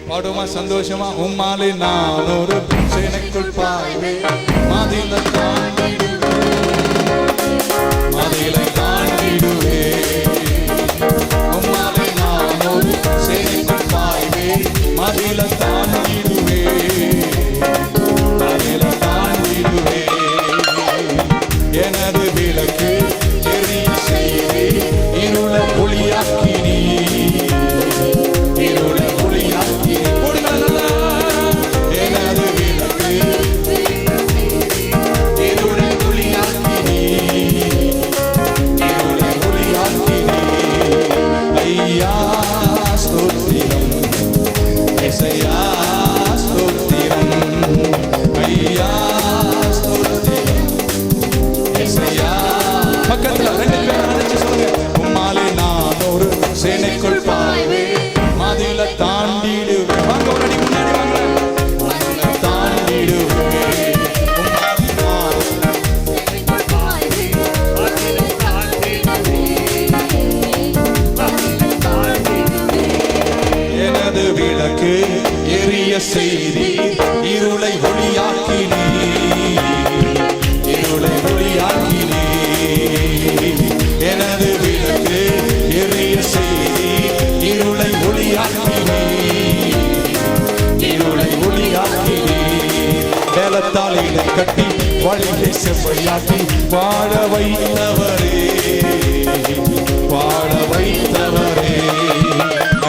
பாடுமா சந்தோஷமா? உம்மாலே நான் ஒரு சேனைக்குள் பாய்வேன், மதிலை தாண்டிடுவேன். உம்மாலே நான் ஒரு சேனைக்குள் பாய்வேன், மதிலை தாண்டிடுவேன். எனது விளக்கு எரிய செய்தி இருள ஒளியாக்கினி, இருள ஒளியாக்கி. எனது விளக்கு இருள ஒளியாக்கினி, இருள ஒளியாக்கினி. ஐயா ஸ்தோத்திரம், இசையா ஸ்தோத்திரம், ஐயா பக்கத்துல 2 பேர் நினைச்சு சொல்லுங்க. உம்மாலே நான் ஒரு சேனைக்குள் பாய்வேன், மதிலை தாண்டிடுவேன். வாங்க ஒரு அடி முன்னாடி வாங்க. மதிலை தாண்டிடுவேன். உம்மாலே நான் சேனைக்குள் பாய்வேன், மதிலை தாண்டிடுவேன். எனது விளக்கு எரிய செய்தி இருளை ஒளியாக்கினி, இருளை ஒளியாக்கினி. எனது விளக்கு எரிய செய்தி இருளை ஒளியாக்கினி, இருளை ஒளியாக்கினி. வேலத்தால் இடை கட்டி வழியை செவ்வையாக்கி வாழ வைத்தவரே, வாழ வைத்தவரே.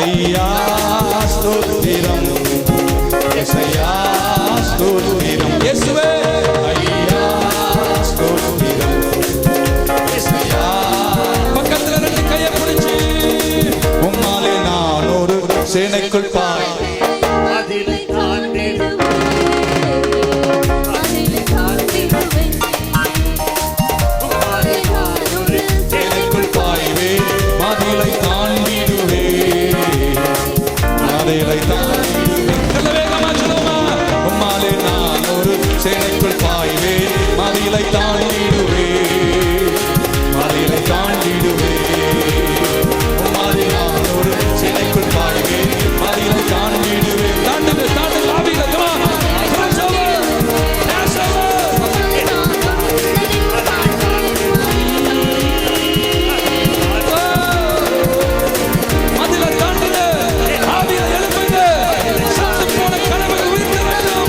ஐயா ஸ்தோத்திரம், இயேசையா ஸ்தோத்திரம். இயேசுவே ஐயா ஸ்தோத்திரம். பக்கத்துல 2 கையை பிடிச்சு உம்மாலே நான் ஒரு சேனைக்குள் பாய், மதிலை தாண்டிடுவேன், மதிலை தாண்டிடுவேன். உம்மாலே நான் ஒரு சேனைக்குள் பாய்வேன், மதிலை தாண்டிடுவேன், மதிலை தாண்டிடுவேன். நல்ல வேகமா சொல்லுமா? உம்மாலே நான் ஒரு சேனைக்குள் பாய்வேன், மதிலை தாண்டிடுவேன், மதிலை தாண்டிடுவேன். உம்மாலே நான் ஒரு சேனைக்குள் பாய்வேன், மதிலை தாண்டிடுவேன். தாண்டுங்க, தாண்டுங்க ஆவியில. come on, cross over, pass over. மதிலை தாண்டுங்க, ஆவியில எழுப்புங்க. சத்து போன கனவுகள் உயிர்த்த வேண்டும்.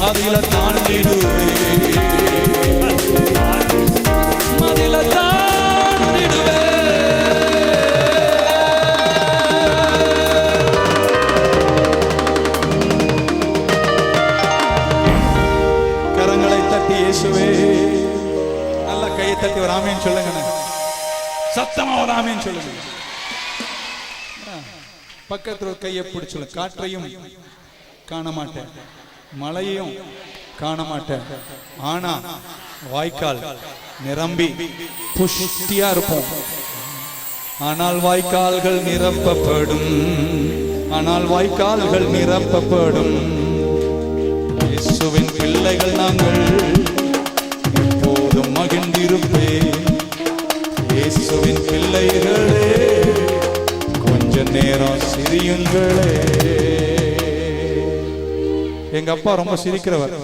மதிலை தாண்டிடுவேன், மதிலை தாண்டிடுவேன். கரங்களை தட்டி இயேசுவே, நல்ல கையை தட்டி ஒரு ஆமேன் சொல்லுங்க, சத்தமா ஒரு ஆமேன் சொல்லுங்க. பக்கத்துல ஒரு கையை பிடிச்சு, காற்றையும் காண மாட்டேன், மழையும் காண மாட்டேன், ஆனா வாய்க்கால் நிரம்பி புஷ்டியா இருப்போம். ஆனால் வாய்க்கால்கள் நிரப்பப்படும், ஆனால் வாய்க்கால்கள் நிரப்பப்படும். இயேசுவின் பிள்ளைகள் நாங்கள் எப்போதும் மகிழ்ந்திருப்பேன். இயேசுவின் பிள்ளைகளே கொஞ்ச நேரம் சிரியுங்களே. எங்க அப்பா ரொம்ப சிரிக்கிறவர்.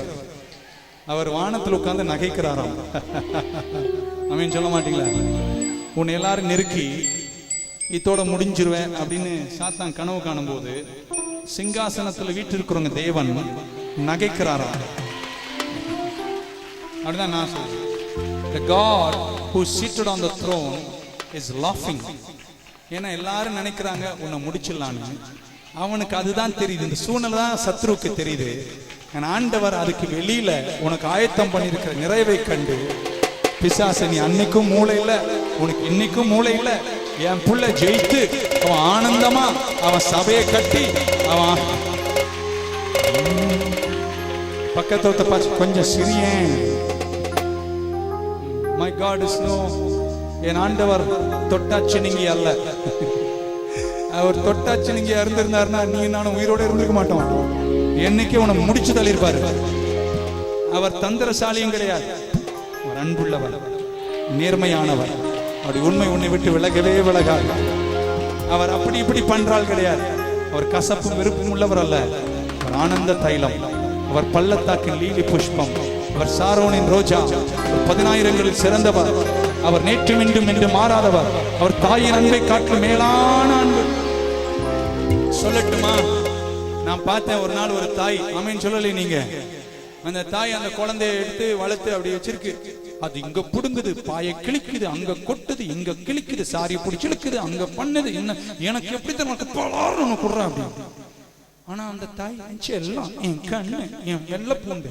அவர் வானத்தில் உட்கார்ந்து நகைக்கிறாராம். அவன் சொல்ல மாட்டீங்களா? உன்னை எல்லாரும் நெருக்கி இதோட முடிஞ்சிருவேன் அப்படின்னு சாத்தான் கனவு காணும் போது சிங்காசனத்தில் வீட்டிருக்கிறவங்க தேவன் நகைக்கிறாராம். அப்படிதான் நான் சொல்றேன். The God who seated on the throne is laughing. ஏன்னா எல்லாரும் நினைக்கிறாங்க உன்னை முடிச்சிடலான்னு. அவனுக்கு அதுதான் தெரியுது, இந்த சூழ்நிலை தான் சத்ருவுக்கு தெரியுது. ஆண்டவர் அதுக்கு வெளியில உனக்கு ஆயத்தம் பண்ணியிருக்கிற நிறைவை கண்டு பிசாசு நீ அன்னைக்கும் மூளை இல்ல, உனக்கு இன்னைக்கும் மூளை இல்ல. என் புள்ள ஜெயித்து அவன் ஆனந்தமா அவன் சபையை கட்டி அவன் பக்கத்தோட்ட பார்த்து கொஞ்சம் சிரியேன். My god is no. என் ஆண்டவர் தொட்டாச்சு நீங்க அல்ல. அவர் தொட்டாச்சு நீங்க இருந்திருந்தாருன்னா நீ நானும் உயிரோட இருந்திருக்க மாட்டோம். என்னைக்கு உன முடிச்சு தள்ளியிருப்பாரு. அவர் தந்திரசாலியும் கிடையாது, அவர் அன்புள்ளவர், நேர்மையானவர். அப்படி உண்மை உன்னை விட்டு விலகவே விலகாது. அவர் அப்படி இப்படி பண்றால் கிடையாது. அவர் கசப்பும் விருப்பம் உள்ளவர் அல்ல. அவர் ஆனந்த தைலம், அவர் பள்ளத்தாக்கின் லீலி புஷ்பம், அவர் சாரோனின் ரோஜா, 10,000களில் சிறந்தவர். அவர் நேற்று மீண்டும் என்று மாறாதவர். அவர் தாயின் அன்பை காற்று மேலான அன்பு. சொல்லட்டுமா, நான் பார்த்தேன் ஒரு நாள் ஒரு தாய், ஆமேன் சொல்லலை நீங்க, அந்த தாய் அந்த குழந்தைய எடுத்து வளர்த்து அப்படி வச்சிருக்கு. அது இங்க புடுங்குது, பாயை கிழிக்குது, அங்க கொட்டுது, இங்க கிழிக்குது, சாரி பிடிச்சி இழுக்குது, அங்க பண்ணுது. என்ன எனக்கு எப்படி தரணும் குடுறா அப்படி. ஆனா அந்த தாய் எல்லாம் என் கண்ணு, என் வெள்ளை பூண்டு.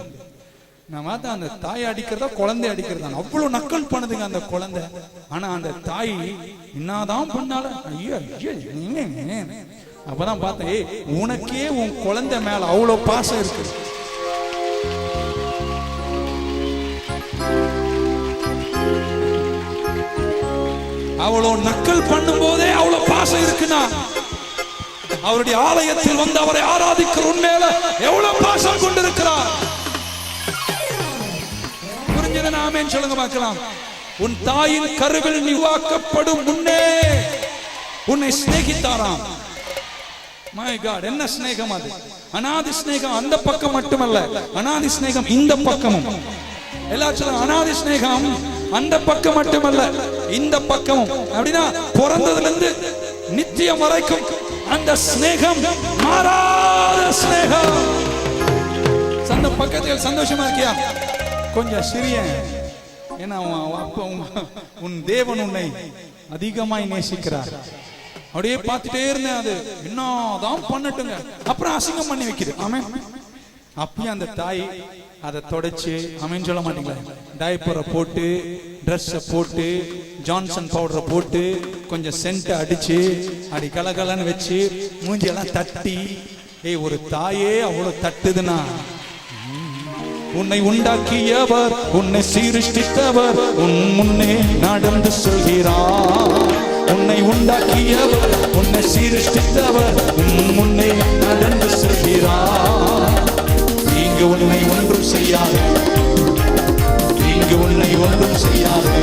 நான் பார்த்தா அந்த தாயை அடிக்கிறதா குழந்தை அடிக்கிறதா அவ்வளவு நக்கல் பண்ணுதுங்க அந்த குழந்தை. ஆனா அந்த தாய் என்னதான் பண்ணால ஐயோ ஐயோ. அப்பதான் பார்த்தேன், உனக்கே உன் குழந்தை மேல அவ்வளவு பாசம் இருக்கு. அவ்வளவு நக்கல் பண்ணும் போதே அவ்வளவு பாசம் இருக்குன்னா, அவருடைய ஆலயத்தில் வந்து அவரை ஆராதிக்கிற உண்மையில எவ்வளவு பாசம் கொண்டிருக்கிறார். புரிஞ்சதுன்னா ஆமென் சொல்லுங்க பார்க்கலாம். உன் தாயின் கருவில் நீ உருவாக்கப்படும் முன்னே உன்னை சிநேகித்தாராம். மை காட், என்ன ஸ்நேகம் அது! அநாதி ஸ்நேகம் அந்த பக்கம் மட்டுமல்ல, அநாதி ஸ்நேகம் இந்த பக்கமும். எல்லாரும் சொல்லுங்க, அநாதி ஸ்நேகம் அந்த பக்கம் மட்டுமல்ல இந்த பக்கமும். அப்படின்னா பிறந்ததுல இருந்து நித்தியம் வரைக்கும் அந்த ஸ்நேகம் மாறாத ஸ்நேகம். அந்த பக்கத்தில் சந்தோஷமா இருக்கியா? கொஞ்சம் சிரியன். ஏன்னா உன் தேவன் உன்னை அதிகமாய் நேசிக்கிறார். அப்படியே பார்த்துட்டே இருந்தேன். அது என்னதான் பண்ணட்டுங்க, அப்புறம் அசிங்கம் பண்ணி வைக்குது. ஆமென். அப்பயும் அந்த தாய் அதை தொடச்சு, ஆமென் சொல்ல மாட்டீங்களா, டைப்பரை போட்டு, ட்ரெஸ்ஸை போட்டு, ஜான்சன் பவுடரை போட்டு, கொஞ்சம் சென்ட்டை அடிச்சு, அடி கலகலன்னு வச்சு, மூஞ்சியெல்லாம் தட்டி. ஒரு தாயே அவ்வளவு தட்டுதுன்னா, உன்னை உண்டாக்கியவர், உன்னை சீருஷ்டித்தவர் உன் முன்னே நடந்து சொல்கிறார். உன்னை உண்டாக்கியவர், உன்னை சீருஷ்டித்தவர் உன் முன்னே நடந்து சொல்கிறார். இங்கு உன்னை ஒன்றும் செய்யாது, இங்கு உன்னை ஒன்றும் செய்யாது.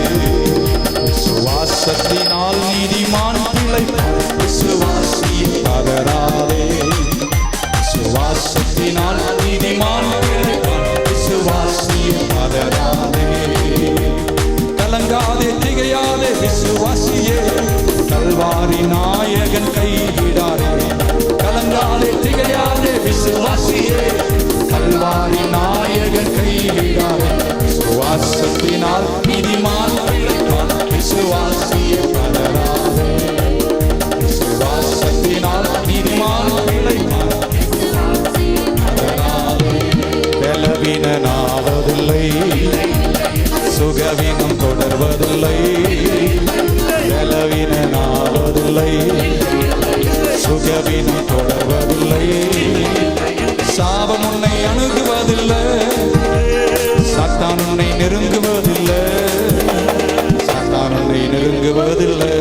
விசுவாசத்தினால் நீதிமான் பிழைப்பான், விசுவாசியை பதறாதே. விசுவாசத்தினால் நீதிமான் பிழைப்பான், விசுவாசியை பதறாதே. கலங்காதே, திகையாதே விசுவாசியே, கல்வாரி நாயகன் கைவிடாதே. கலங்காதே, திகையாதே விசுவாசியே, கல்வாரி நாயகன் கைவிடாதே. விசுவாசத்தினால் நீதிமான் பிழைப்பான், விசுவாசியை பதறாதே. விசுவாசத்தினால் நீதிமான் பிழைப்பான், பதறாதே. பலவீனனாவதில்லை, சுகவீனம் தொடர்வதில்லை. பலவீனனாவதில்லை, சுகவீனம் தொடர்வதில்லை. சாபம் உன்னை அணுகுவதில்லை, சாத்தான் உன்னை நெருங்குவதில்லை. சாத்தான் உன்னை நெருங்குவதில்லை.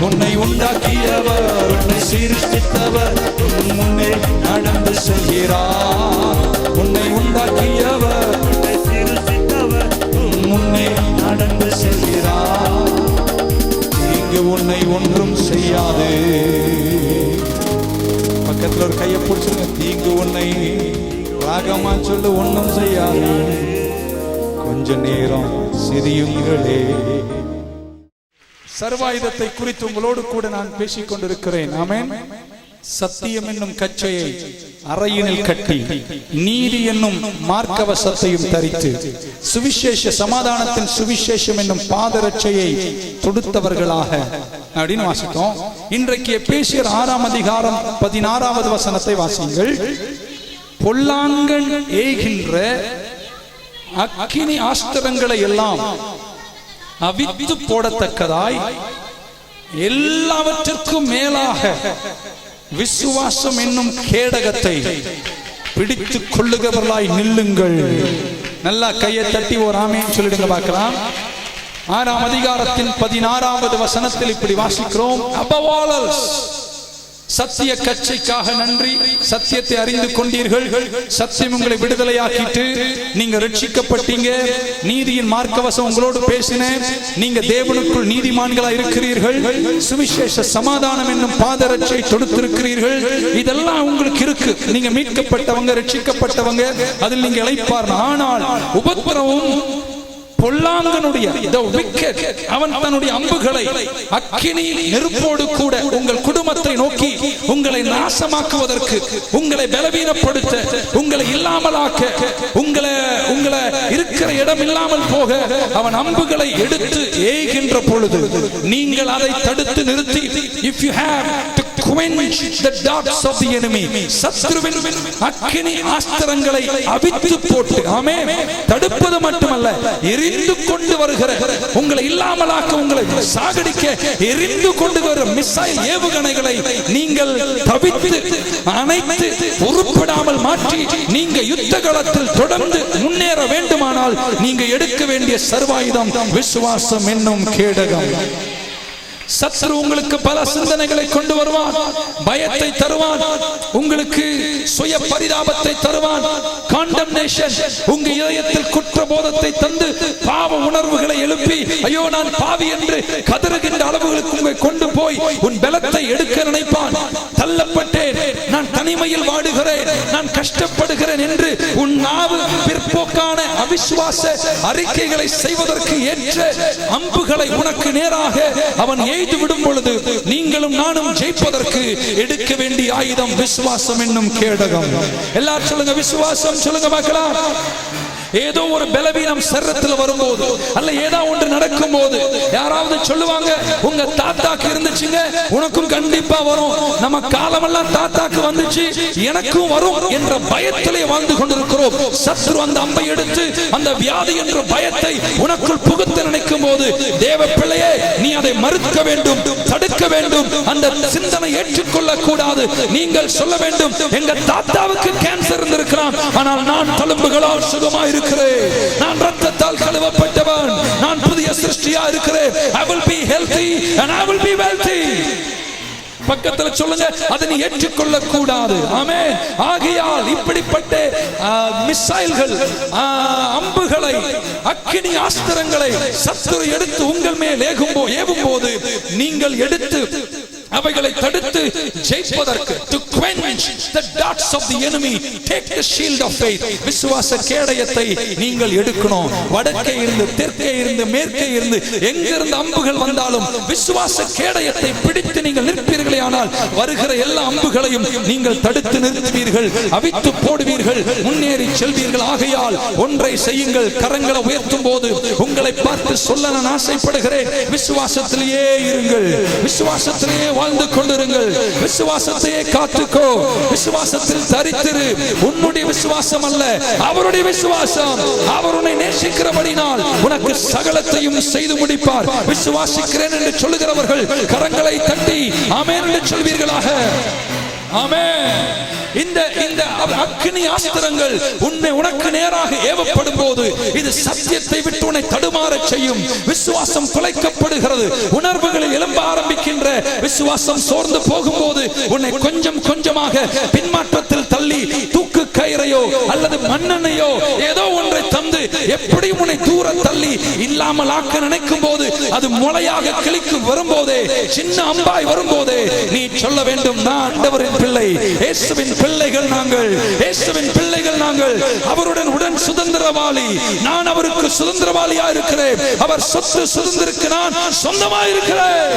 உன்னை உண்டாக்கியவர், உன்னை சீர்திருத்தவர் உன் முன்னே நடந்து செல்கிறார். உன்னை உண்டாக்கியவர், உன்னை சீர்திருத்தவர் உன் முன்னே நடந்து செல்கிறார். இங்கு உன்னை ஒன்றும் செய்யாது. பக்கத்தில் ஒரு கையை பிடிச்சுங்க. தீங்கு உன்னை ராகமா சொல்லு, ஒன்றும் செய்யாது. கொஞ்ச நேரம் சிரியுங்களே. சர்வாயுதத்தை குறித்து உங்களோடு கூட நான் பேசிக் கொண்டிருக்கிறேன். ஆமென். சத்தியம் என்னும் கச்சையை அறையினில் கட்டி, நீதி என்னும் மார்க்கவசத்தையும் தரித்து, சுவிசேஷ சமாதானத்தின் சுவிசேஷம் என்னும் பாதரட்சையை தொடுத்தவர்களாக அப்படின்னு வாசித்தோம். இன்றைக்கு எபேசியர் 6ஆம் அதிகாரம் 16வது வசனத்தை வாசியுங்கள். பொல்லாங்கன் ஏகின்ற அக்கினி ஆஸ்திரங்களை எல்லாம் அவித்து போடத்தக்கதாய் எல்லாவற்றிற்கும் மேலாக விசுவாசம் என்னும் கேடகத்தை பிடித்துக் கொள்ளுகிறவர்களாய் நில்லுங்கள். நல்லா கையை தட்டி ஒரு ஆமென் சொல்லிடுங்க பார்க்கலாம். 6ஆம் அதிகாரத்தின் 16வது வசனத்தில் இப்படி வாசிக்கிறோம். Above all else, சத்திய கட்சிக்காக நன்றி. சத்தியத்தை அறிந்து கொண்டீர்கள், சத்தியம் உங்களை விடுதலையாக்கிட்டு நீங்க ரட்சிக்கப்பட்டீங்க. நீதியின் மார்க்கவசம் உங்களோடு பேசினேன். நீங்க தேவனுக்குள் நீதிமான்களா இருக்கிறீர்கள். சுவிசேஷ சமாதானம் என்னும் பாதரட்சை தொடுத்திருக்கிறீர்கள். இதெல்லாம் உங்களுக்கு இருக்கு. நீங்க மீட்கப்பட்டவங்க, ரட்சிக்கப்பட்டவங்க, அதில் நீங்க இளைப்பார். ஆனால் உபத்திரவும் பொல்லாங்கனுடைய அவன் தன்னுடைய அம்புகளை அக்கினி நெருப்போடு கூட உங்கள் குடும்பத்தை நோக்கி உங்களை நாசமாக்குவதற்கு, உங்களை பலவீனப்படுத்த, உங்களை இல்லாமலாக்க, உங்களை இருக்கிற இடம் இல்லாமல் போக அவன் அம்புகளை எடுத்து ஏய்கின்ற பொழுது நீங்கள் அதை தடுத்து நிறுத்தி, if you have to quench the darts of the enemy, சத்ருவின் அக்கினி ஆஸ்திரங்களை அவித்து போட்டு, ஆமென், தடுப்பது மட்டுமல்ல, எரிந்து கொண்டு வருகிற, உங்களை இல்லாமலாக்க, உங்களை சாகடிக்க எரிந்து கொண்டு வர மிசைல் ஏவுகணைகளை நீங்கள் தவித்து அணைத்து உருப்படாமல் மாற்றி நீங்க யுத்த களத்தில் தொடர்ந்து முன்னேற வேண்டுமானால் நீங்க எடுக்க வேண்டிய சர்வாயுதம் விசுவாசம் என்னும் கேடகம். சத்ரு உங்களுக்கு பல சிந்தனைகளை கொண்டு வருவான், பயத்தை தருவான், உங்களுக்கு சுய பரிதாபத்தை தருவான், காண்டம்னேஷன், உங்க இதயத்தில் குற்றபோதத்தை தந்து பாவ உணர்வுகளை எழுப்பி ஐயோ நான் பாவி என்று கதறுகின்ற அளவுகளுக்கு உங்களை கொண்டு போய் உன் பலத்தை எடுக்க நினைப்பான். தள்ளப்பட்டேன், நான் தனிமையில் வாடுகிறேன், நான் கஷ்டப்படுகிறேன் என்று உன் நாவு பிற்போக்கான அவிசுவாச அறிக்கைகளை செய்வதற்கு ஏற்ற அம்புகளை உனக்கு நேராக அவன் எய்து விடும் பொழுது நீங்களும் நானும் ஜெயிப்பதற்கு எடுக்க வேண்டிய ஆயுதம் விசுவாசம் என்னும் கேடகம். எல்லாரும் சொல்லுங்க விசுவாசம். சொல்லுங்க பார்க்கலாம். ஏதோ ஒரு பலவீனம் சரீரத்தில் வரும்போது அல்ல ஏதோ ஒன்று நடக்கும் போது யாராவது சொல்லுவாங்க உங்க தாத்தாக்கு இருந்துச்சுங்க, உனக்கும் கண்டிப்பா வரும், நம்ம காலமெல்லாம் தாத்தாக்கு வந்துச்சு எனக்கும் வரும் என்ற பயத்திலே வாழ்ந்து கொண்டிருக்கிறோம். சத்ரு அந்த அம்பை எடுத்து அந்த வியாதி என்ற பயத்தை உனக்குள் புகுத்த நினைக்கும் போது தேவ பிள்ளையே நீ அதை மறுக்க வேண்டும், தடுக்க வேண்டும். அந்த சிந்தனை ஏற்றுக்கொள்ள கூடாது. நீங்கள் சொல்ல வேண்டும் எங்க தாத்தாவுக்கு கேன்சர் இருந்திருக்கிறான், ஆனால் நான் தழும்புகளால் சுகமா இருக்கிறேன், நான் இரத்தத்தால் கழுவப்பட்டவன், நான் புதிய சிருஷ்டியா இருக்கிறேன். I will be healthy and I will be wealthy. பக்கத்துல சொல்லுங்க, அதை நீ ஏற்றுக்கொள்ள கூடாது. ஆமென். ஆகையால் இப்படிப்பட்ட மிசைல்கள், அம்புகளை, அக்கினி ஆஸ்திரங்களை சத்துரு எடுத்து உங்கள் மேல் ஏவும் போது நீங்கள் எடுத்து அவைகளை தடுத்து ஜெயிப்பதற்கு, to quench the darts of the enemy, take the shield of faith, விசுவாச கேடயத்தை நீங்கள் எடுக்கணும். வடக்கே இருந்து, தெற்கே இருந்து, மேற்கே இருந்து, எங்கிருந்து அம்புகள் வந்தாலும் விசுவாச கேடயத்தை பிடித்து நீங்கள் நிற்பீர்களே ஆனால் வருகிற எல்லா அம்புகளையும் நீங்கள் தடுத்து நிறுத்துவீர்கள், அவித்து போடுவீர்கள், முன்னேறி செல்வீர்கள். ஆகையால் ஒன்றை செய்யுங்கள், கரங்களை உயர்த்தும் போது உங்களை பார்த்து சொல்ல நான் ஆசைப்படுகிறேன், விசுவாசத்திலேயே இருங்கள், விசுவாசத்திலேயே வாழ்ந்து கொண்டிருங்கள், விசுவாசத்தையே காத்துக்கோ, விசுவாசத்தில் தரித்திரு. உன்னுடைய விசுவாசம் அல்ல, அவருடைய விசுவாசம். அவர் உன்னை நேசிக்கிறபடினால் உனக்கு சகலத்தையும் செய்து முடிப்பார். விசுவாசிக்கிறேன் என்று சொல்லுகிறவர்கள் கரங்களை தட்டி ஆமென் என்று சொல்வீர்களாக. ஆமென். இந்த அக்கினி ஆஸ்திரங்கள் உனக்கு நேராக ஏவப்படும் போது இது சத்தியத்தை விட்டு உன்னை தடுமாற செய்யும். விசுவாசம் குலைக்கப்படுகிறது, உணர்வுகளில் எழும்ப ஆரம்பிக்கின்ற விசுவாசம் சோர்ந்து போகும்போது உன்னை கொஞ்சம் கொஞ்சமாக பின்மாற்றத்தில் தள்ளி தூக்கு கயிறையோ அல்லது மண்ணெண்ணையோ ஏதோ ஒன்றை தந்து எப்படியும் உன்னை தூர தள்ளி இல்லாமல் ஆக்க நினைக்கும் போது அது முளையாக கிளிக்கு வரும்போதே, சின்ன அம்பாய் வரும்போதே நீ சொல்ல வேண்டும், நான் ஆண்டவரின் பிள்ளை, இயேசுவின் பிள்ளைகள் நாங்கள், இயேசுவின் பிள்ளைகள் நாங்கள், அவருடன் உடன் சுதந்திரவாளி, நான் அவருக்கு சுதந்திரவாளியா இருக்கிறேன், அவர் சொத்து சுதந்திரக்கு நான் சொந்தமா இருக்கிறேன்.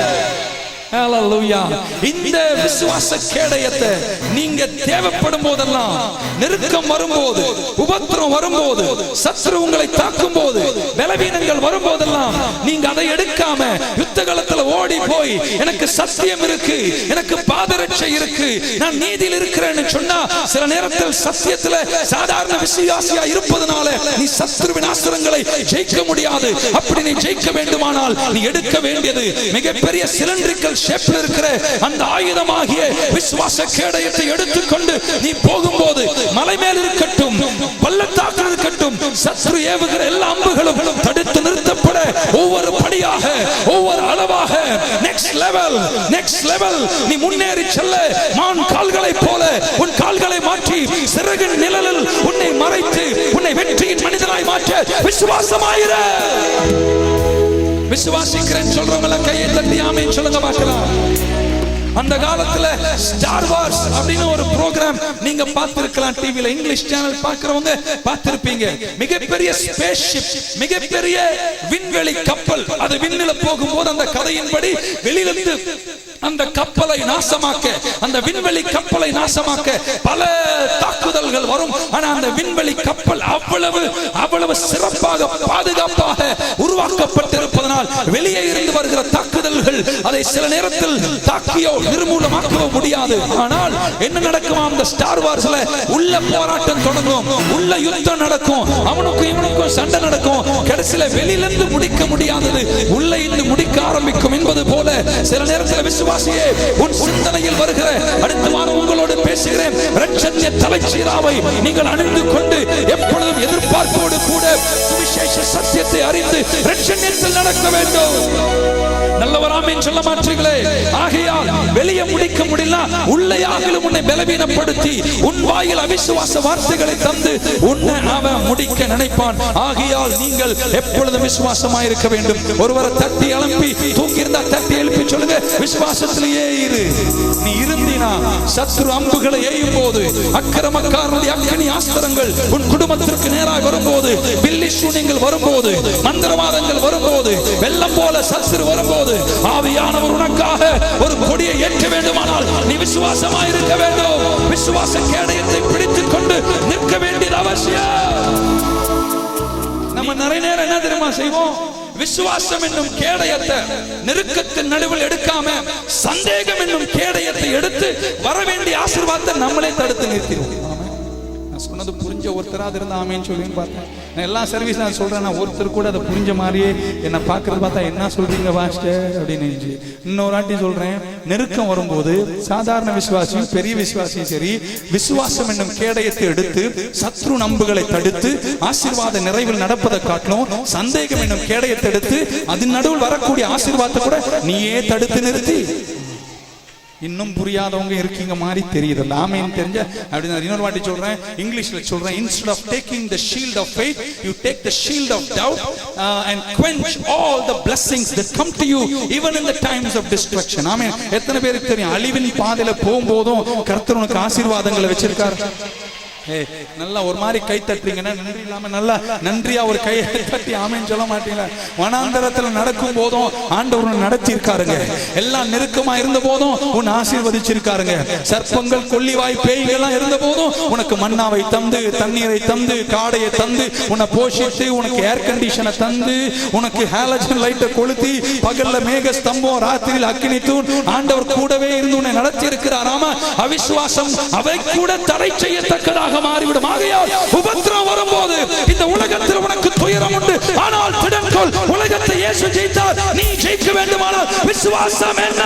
ஹalleluya. இந்த விசுவாச கேடயத்தை நீங்க தேவைப்படும் போதெல்லாம், நெருக்கம் வரும்போது, உபத்திரம் வரும்போது, சத்துரு உங்களை தாக்கும் போது, பலவீனங்கள் வரும்போதெல்லாம் நீங்க அதை எடுக்காம யுத்தகளத்துல ஓடி போய் எனக்கு சத்தியம் இருக்கு, எனக்கு பாதரட்சை இருக்கு, நான் நீதியில் இருக்கிறேன்னு சொன்னா சில நேரத்தில் சத்தியத்துல சாதாரண விசுவாசியா இருப்பதனால நீ சத்துருவின் அஸ்திரங்களை ஜெயிக்க முடியாது. அப்படி நீ ஜெயிக்க வேண்டுமானால் நீ எடுக்க வேண்டியது மிகப்பெரிய சிலிண்டரிக்கல் ஷேப்ல இருக்கிற அந்த ஆயுதமாகிய விசுவாச கேடயத்தை எடுத்துக்கொண்டு நீ போகும்போது, மலை மேல் இருக்கட்டும், பள்ளத்தாக்கில் இருக்கட்டும், சத்துரு ஏவுகிற எல்லா அம்புகளும் தடுத்து நிறுத்தப்பட ஒவ்வொரு படியாக, ஒவ்வொரு அளவாக நெக்ஸ்ட் லெவல் நீ முன்னேறி செல்ல, மான் கால்களை போல உன் கால்களை மாற்றி சிறகின் நிழலில் உன்னை மறைத்து உன்னை வெற்றியின் மனிதனாய் மாற்ற விசுவாசமாயிரு. விசுவாசிக்கிறேன் சொல்றவங்க கையை தட்டி ஆமென் சொல்லுங்க பார்க்கலாம். அந்த காலத்துல ஸ்டார் வார்ஸ் அப்படின்னு ஒரு ப்ரோகிராம் நீங்க பார்த்திருக்கலாம் டிவில, இங்கிலீஷ் சேனல் பார்க்கிறவங்க பார்த்திருப்பீங்க. மிகப்பெரிய ஸ்பேஸ்ஷிப், மிகப்பெரிய விண்வெளி கப்பல், அது விண்ணில போகும்போது அந்த கதையின்படி வெளியிலிருந்து அந்த கப்பலை நாசமாக்க, அந்த விண்வெளி கப்பலை நாசமாக்க பல தாக்குதல்கள் வரும். ஆனா அந்த விண்வெளி கப்பல் அவ்வளவு சிறப்பாக பாதுகாப்பாக உருவாக்கப்பட்டிருப்பதனால் வெளியே இருந்து வருகிற தாக்குதல்கள் அதை சில நேரத்தில் தாக்கியோ நிர்மூலமாக்க முடியாது. ஆனால் என்ன நடக்கும், அந்த ஸ்டார் வார்ஸ்ல உள்ள போராட்டம் தொடங்கும், உள்ள யுத்தம் நடக்கும், அவனுக்கும் இவனுக்கும் சண்டை நடக்கும். கடைசியில வெளியிலிருந்து முடிக்க முடியாதது உள்ள இருந்து முடிக்க ஆரம்பிக்கும் என்பது போல சில நேரத்தில் விசுவாசியே உன் சிந்தனையில் வருகிற, அடுத்த வாரம் உங்களோடு பேசுகிறேன், இரட்சணிய தலைச்சீராவை நீங்கள் அணிந்து கொண்டு எப்பொழுதும் எதிர்பார்ப்போடு கூட சுவிசேஷ சத்தியத்தை அறிந்து இரட்சணியத்தில் நடக்க வேண்டும். நல்லவராமேன் சொல்ல மாட்டீங்களே. ஆகையால் வெளியே முடிக்க முடியல, உள்ளேயாகிலும் உன்னை பலவீனப்படுத்தி உன் வாயில் அவிசுவாச வார்த்தைகளை தந்து உன்னை அவன் முடிக்க நினைப்பான். ஆகையால் நீங்கள் எப்பொழுதும் விசுவாசமாய் இருக்க வேண்டும். ஒருவரை தட்டி எழுப்பி, தூங்கி இருந்தா தட்டி எழுப்பி சொல்லுங்க, விசுவாசத்திலேயே இரு. நீ இருந்தினா சத்துரு அம்புகளை எய்யும் போது, அக்கிரமக்காரனுடைய அக்கினி ஆஸ்திரங்கள் உன் குடும்பத்திற்கு நேராக வரும்போது, பில்லி சூனியங்கள் வரும்போது, மந்திரவாதங்கள் வரும்போது, வெள்ளம் போல சத்துரு வரும்போது, ஆவியானவர் உனக்காக ஒரு கொடியை ஏற்ற வேண்டுமானால் நீ விசுவாசமாய் இருக்க வேண்டும். விசுவாச கேடயத்தை பிடித்துக் கொண்டு நிற்க வேண்டியது அவசியம். நம்ம நிறைய நேரம் என்ன தெரியுமா செய்வோம், விசுவாசம் என்னும் கேடயத்தை நெருக்கத்தின் நடுவில் எடுக்காம சந்தேகம் என்னும் கேடயத்தை எடுத்து வர வேண்டிய ஆசீர்வாதத்தை நம்மளே தடுத்து நிறுத்திடுவோம். சொன்னது புரிஞ்ச ஒருத்தராக இருந்தா ஆமேன்னு சொல்லுன்னு பார்த்தேன். நான் எல்லா சர்வீஸ் நான் சொல்றேன், ஒருத்தர் கூட அதை புரிஞ்ச மாதிரியே என்ன பார்க்கறது பார்த்தா என்ன சொல்றீங்க பாஸ்டர் அப்படின்னு. இன்னொரு வாட்டி சொல்றேன், நெருக்கம் வரும்போது சாதாரண விசுவாசியும் பெரிய விசுவாசியும் சரி, விசுவாசம் என்னும் கேடயத்தை எடுத்து சத்ரு நம்புகளை தடுத்து ஆசீர்வாத நிறைவில் நடப்பதை காட்டிலும் சந்தேகம் என்னும் கேடயத்தை எடுத்து அதன் நடுவில் வரக்கூடிய ஆசீர்வாதத்தை கூட நீயே தடுத்து நிறுத்தி. இன்னும் புரியாதவங்க இருக்கீங்க மாதிரி தெரியுது. ஆமென் தெரிஞ்ச அப்படினா இன்னொரு வாட்டி சொல்றேன், இங்கிலீஷ்ல சொல்றேன், instead of taking the shield of faith you take the shield of doubt and quench all the blessings that come to you even in the times of destruction. ஆமென். எத்தனை பேருக்கு தெரியும் அழிவின் பாதையில போகும்போதும் கர்த்தர் உனக்கு ஆசீர்வாதங்களை வச்சிருக்கார். நல்லா ஒரு மாதிரி கை தட்டுறீங்கன்னா நன்றி இல்லாம நல்லா நன்றியா ஒரு கையை தட்டி ஆமென் சொல்ல மாட்டீங்களா? வனாந்தரத்துல நடக்கும் போதும் ஆண்டவர் நடத்தி இருக்காருங்க. எல்லாம் நெருக்கமா இருந்த போதும் உன்னை ஆசீர்வதிச்சிருக்காருங்க. சர்ப்பங்கள் கொள்ளிவாய் பேய்கள்லாம் இருந்த போதும் உனக்கு மன்னாவை தந்து, தண்ணீரை தந்து, காடையை தந்து, உன்னை போஷித்து, உனக்கு ஏர் கண்டிஷனை தந்து, உனக்கு ஹாலஜன் லைட்டை கொளுத்தி, பகல்ல மேக ஸ்தம்பம், ராத்திரியில் அக்கினி தூண், ஆண்டவர் கூடவே இருந்து உன்னை நடத்தி இருக்கிறார். ஆமா, அவிசுவாசம் அவை கூட தடை செய்யத்தக்கதாக மாறிவிடும். ஆகையால் உபத்திரம் வரும்போது இந்த உலகத்தில் உனக்கு துயரம் உண்டு, ஆனால் திடன் கொள், உலகத்தை இயேசு ஜெயித்தார், நீ ஜெயிக்க வேண்டுமானால் விசுவாசம் என்ன?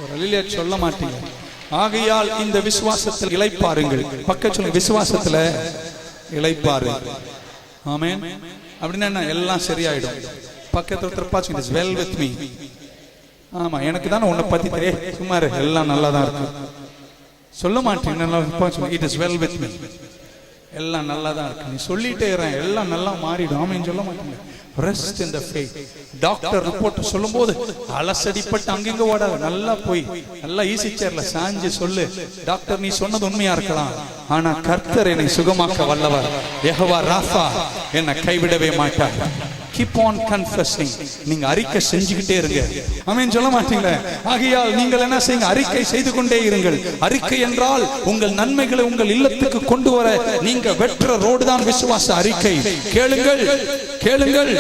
ஒரு அல்லேலூயா சொல்ல மாட்டீங்க. ஆகையால் இந்த விசுவாசத்தில் இளைப்பாருங்கள். பக்கத்துல சொல்லுங்க, விசுவாசத்துல இளைப்பாரு. ஆமென். அப்படின்னா என்ன? எல்லாம் சரியாயிடும். பக்கத்துல ஒருத்தர் பாருங்க, it is well with me. ஆமா, எனக்கு தானே உன்னை பத்தி தெரியும், சும்மா எல்லாம் நல்லா தான் இருக்கு சொல்ல மாட்டீங்க. It is well with me, எல்லாம் நல்லா தான் இருக்கு. நீ சொல்லிட்டே இருறேன், எல்லாம் நல்லா மாறிடும். ஆமென் சொல்ல மாட்டீங்க. Rest in the faith. Doctor report சொல்லும்போது அலசடிப்பட்டு அங்கங்க ஓடாத, நல்லா போய் நல்லா ஈஸி சேர்ல சாஞ்சு சொல்லு, டாக்டர் நீ சொன்னது உண்மையா இருக்கலாம், ஆனா கர்த்தர் என்னை சுகமாக்க வல்லவர், யெகோவா ராஃபா என்னை கைவிடவே மாட்டார். keep on confessing. நீங்க அறிக்கை செஞ்சுக்கிட்டே இருங்க. ஆமென் சொல்ல மாட்டீங்களே? ஆகையால் நீங்கள் என்ன செய்யுங்க? அறிக்கை செய்து கொண்டே இருங்கள். அறிக்கை என்றால் உங்கள் நன்மைகளை உங்கள் இல்லத்துக்கு கொண்டு வர நீங்க வெற்ற ரோடு தான் விசுவாச அறிக்கை. கேளுங்கள், கேளுங்கள்,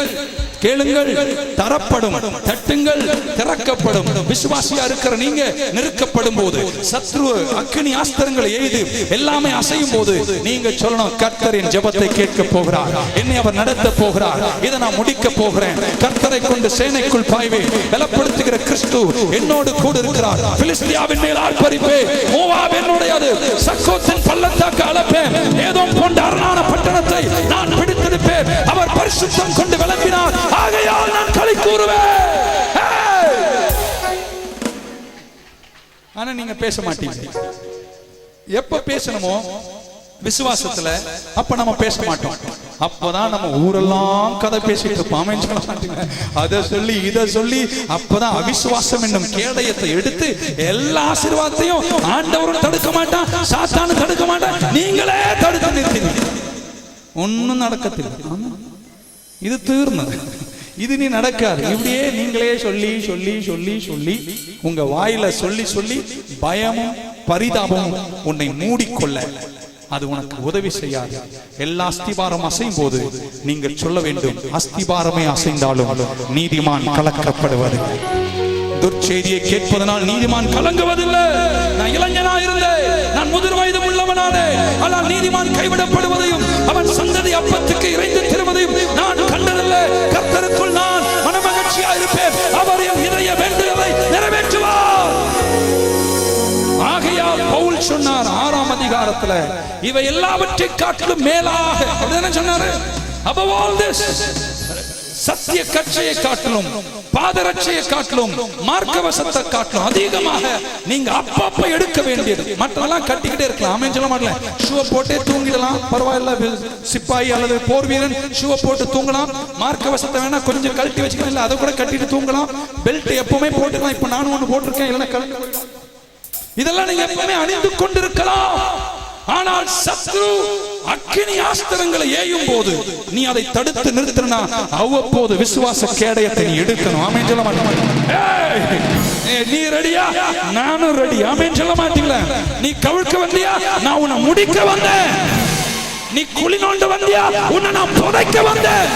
கேளுங்கள், தரப்படும். தட்டுங்கள், திறக்கப்படும். விசுவாசியா இருக்கிற நீங்க நெருக்கப்படும் போது, சத்ரு அக்கினி ஆஸ்திரங்களை எய்து எல்லாமே அசையும் போது நீங்க சொல்லணும், கர்த்தரின் ஜெபத்தை கேட்க போகிறார், என்னை அவர் நடத்த போகிறார், இதை நான் முடிக்க போகிறேன். கர்த்தரை கொண்டு சேனைக்குள் பாய்வேன். பலப்படுத்துகிற கிறிஸ்து என்னோடு கூட இருக்கிறார். பிலிஸ்தியாவின் மேல் ஆர்ப்பரிப்பேன். மோவாப் என்னுடையது. சக்கோத்தின் பள்ளத்தாக்கு அளப்பேன். ஏதோம் போன்ற அரணான பட்டணத்தை நான் பிடித்தெடுப்பேன். அவர் பரிசுத்தம் கொண்டு விளம்பினார். ஆகையால் நான் களி கூறுவேன். ஆனா நீங்க பேச மாட்டீங்க. எப்ப பேசணுமோ விசுவாசத்துல, அப்ப நம்ம பேச மாட்டோம். அப்பதான் நம்ம ஊரெல்லாம் கதை பேசிட்டு இருப்போம். அதை சொல்லி இதை சொல்லி, அப்பதான் அவிசுவாசம் என்னும் கேடயத்தை எடுத்து எல்லா ஆசீர்வாதத்தையும் ஆண்டவரும் தடுக்க மாட்டான், சாத்தானும் தடுக்க மாட்டான், நீங்களே தடுத்து நிறுத்தினீங்க. ஒன்னும் நடக்கத்தில்லை. இது தீர்ந்தது. இது நீ நடக்காது. இப்படியே நீங்களே சொல்லி சொல்லி சொல்லி சொல்லி உங்க வாயில சொல்லி சொல்லி பயமும் பரிதாபமும் உன்னை மூடிக்கொள்ள அது உனக்கு உதவி செய்யாது. எல்லா அஸ்திபாரம் அசையும் போது நீங்கள் சொல்ல வேண்டும், அஸ்திபாரமே அசைந்தாலும் நீதிமான் கலக்கப்படுவது. துர்ச்செய்தியை கேட்பதனால் நீதிமான் கலங்குவதில்லை. நான் இளைஞனா இருந்தேன், நான் முதிர் வயது உள்ளவனானே, ஆனால் நீதிமான் கைவிடப்படுவதையும் அவன் சந்ததி அப்பத்துக்கு இறைந்து திருவதையும் நான் கண்டதில்லை. கர்த்தருக்குள் நான் மனமகிழ்ச்சியா இருப்பேன். அவர் என் இதய வேண்டுதலை நிறைவேற்றுவார். ஆகையால் பவுல் சொன்னார் 6ஆம் அதிகாரத்துல, இவை எல்லாவற்றை காட்டிலும் மேலாக என்ன சொன்னாரு? above all this, சத்திய கட்சியை காட்டிலும், பாதரட்சையை காட்டிலும், மார்க்கவசத்தை காட்டிலும் அதிகமாக நீங்க அப்பப்ப எடுக்க வேண்டியது. மற்றெல்லாம் கட்டிக்கிட்டே இருக்கலாம். ஆமென் சொல்ல மாட்டல. ஷூவை போட்டே தூங்கிடலாம், பரவாயில்ல. சிப்பாய் அல்லது போர் வீரன் ஷூவை போட்டு தூங்கலாம். மார்க்கவசத்தை வேணா கொஞ்சம் கழட்டி வச்சுக்கலாம், இல்ல அதை கூட கட்டிட்டு தூங்கலாம். பெல்ட் எப்பவுமே போட்டுக்கலாம். இப்ப நானும் ஒண்ணு போட்டிருக்கேன், இல்லைன்னா கழட்டி. இதெல்லாம் நீங்க எப்பவுமே அணிந்து கொண்டிருக்கலாம். ஆனால் சத்ரு அக்கினி ஆஸ்திரங்களை ஏயும் போது நீ அதை தடுத்து நிறுத்தினா அவ்வப்போது விசுவாச கேடயத்தை நீ எடுக்கணும். ஆமென் சொல்ல மாட்டீங்களா? நீ ரெடியா? நானும் ரெடி. ஆமென் சொல்ல மாட்டீங்களா? நீ கவிழ்க்க வந்தியா? நான் உன்னை முடிக்க வந்தேன். நீ குழி நோண்ட வந்தியா? உன்னை நான் புதைக்க வந்தேன்.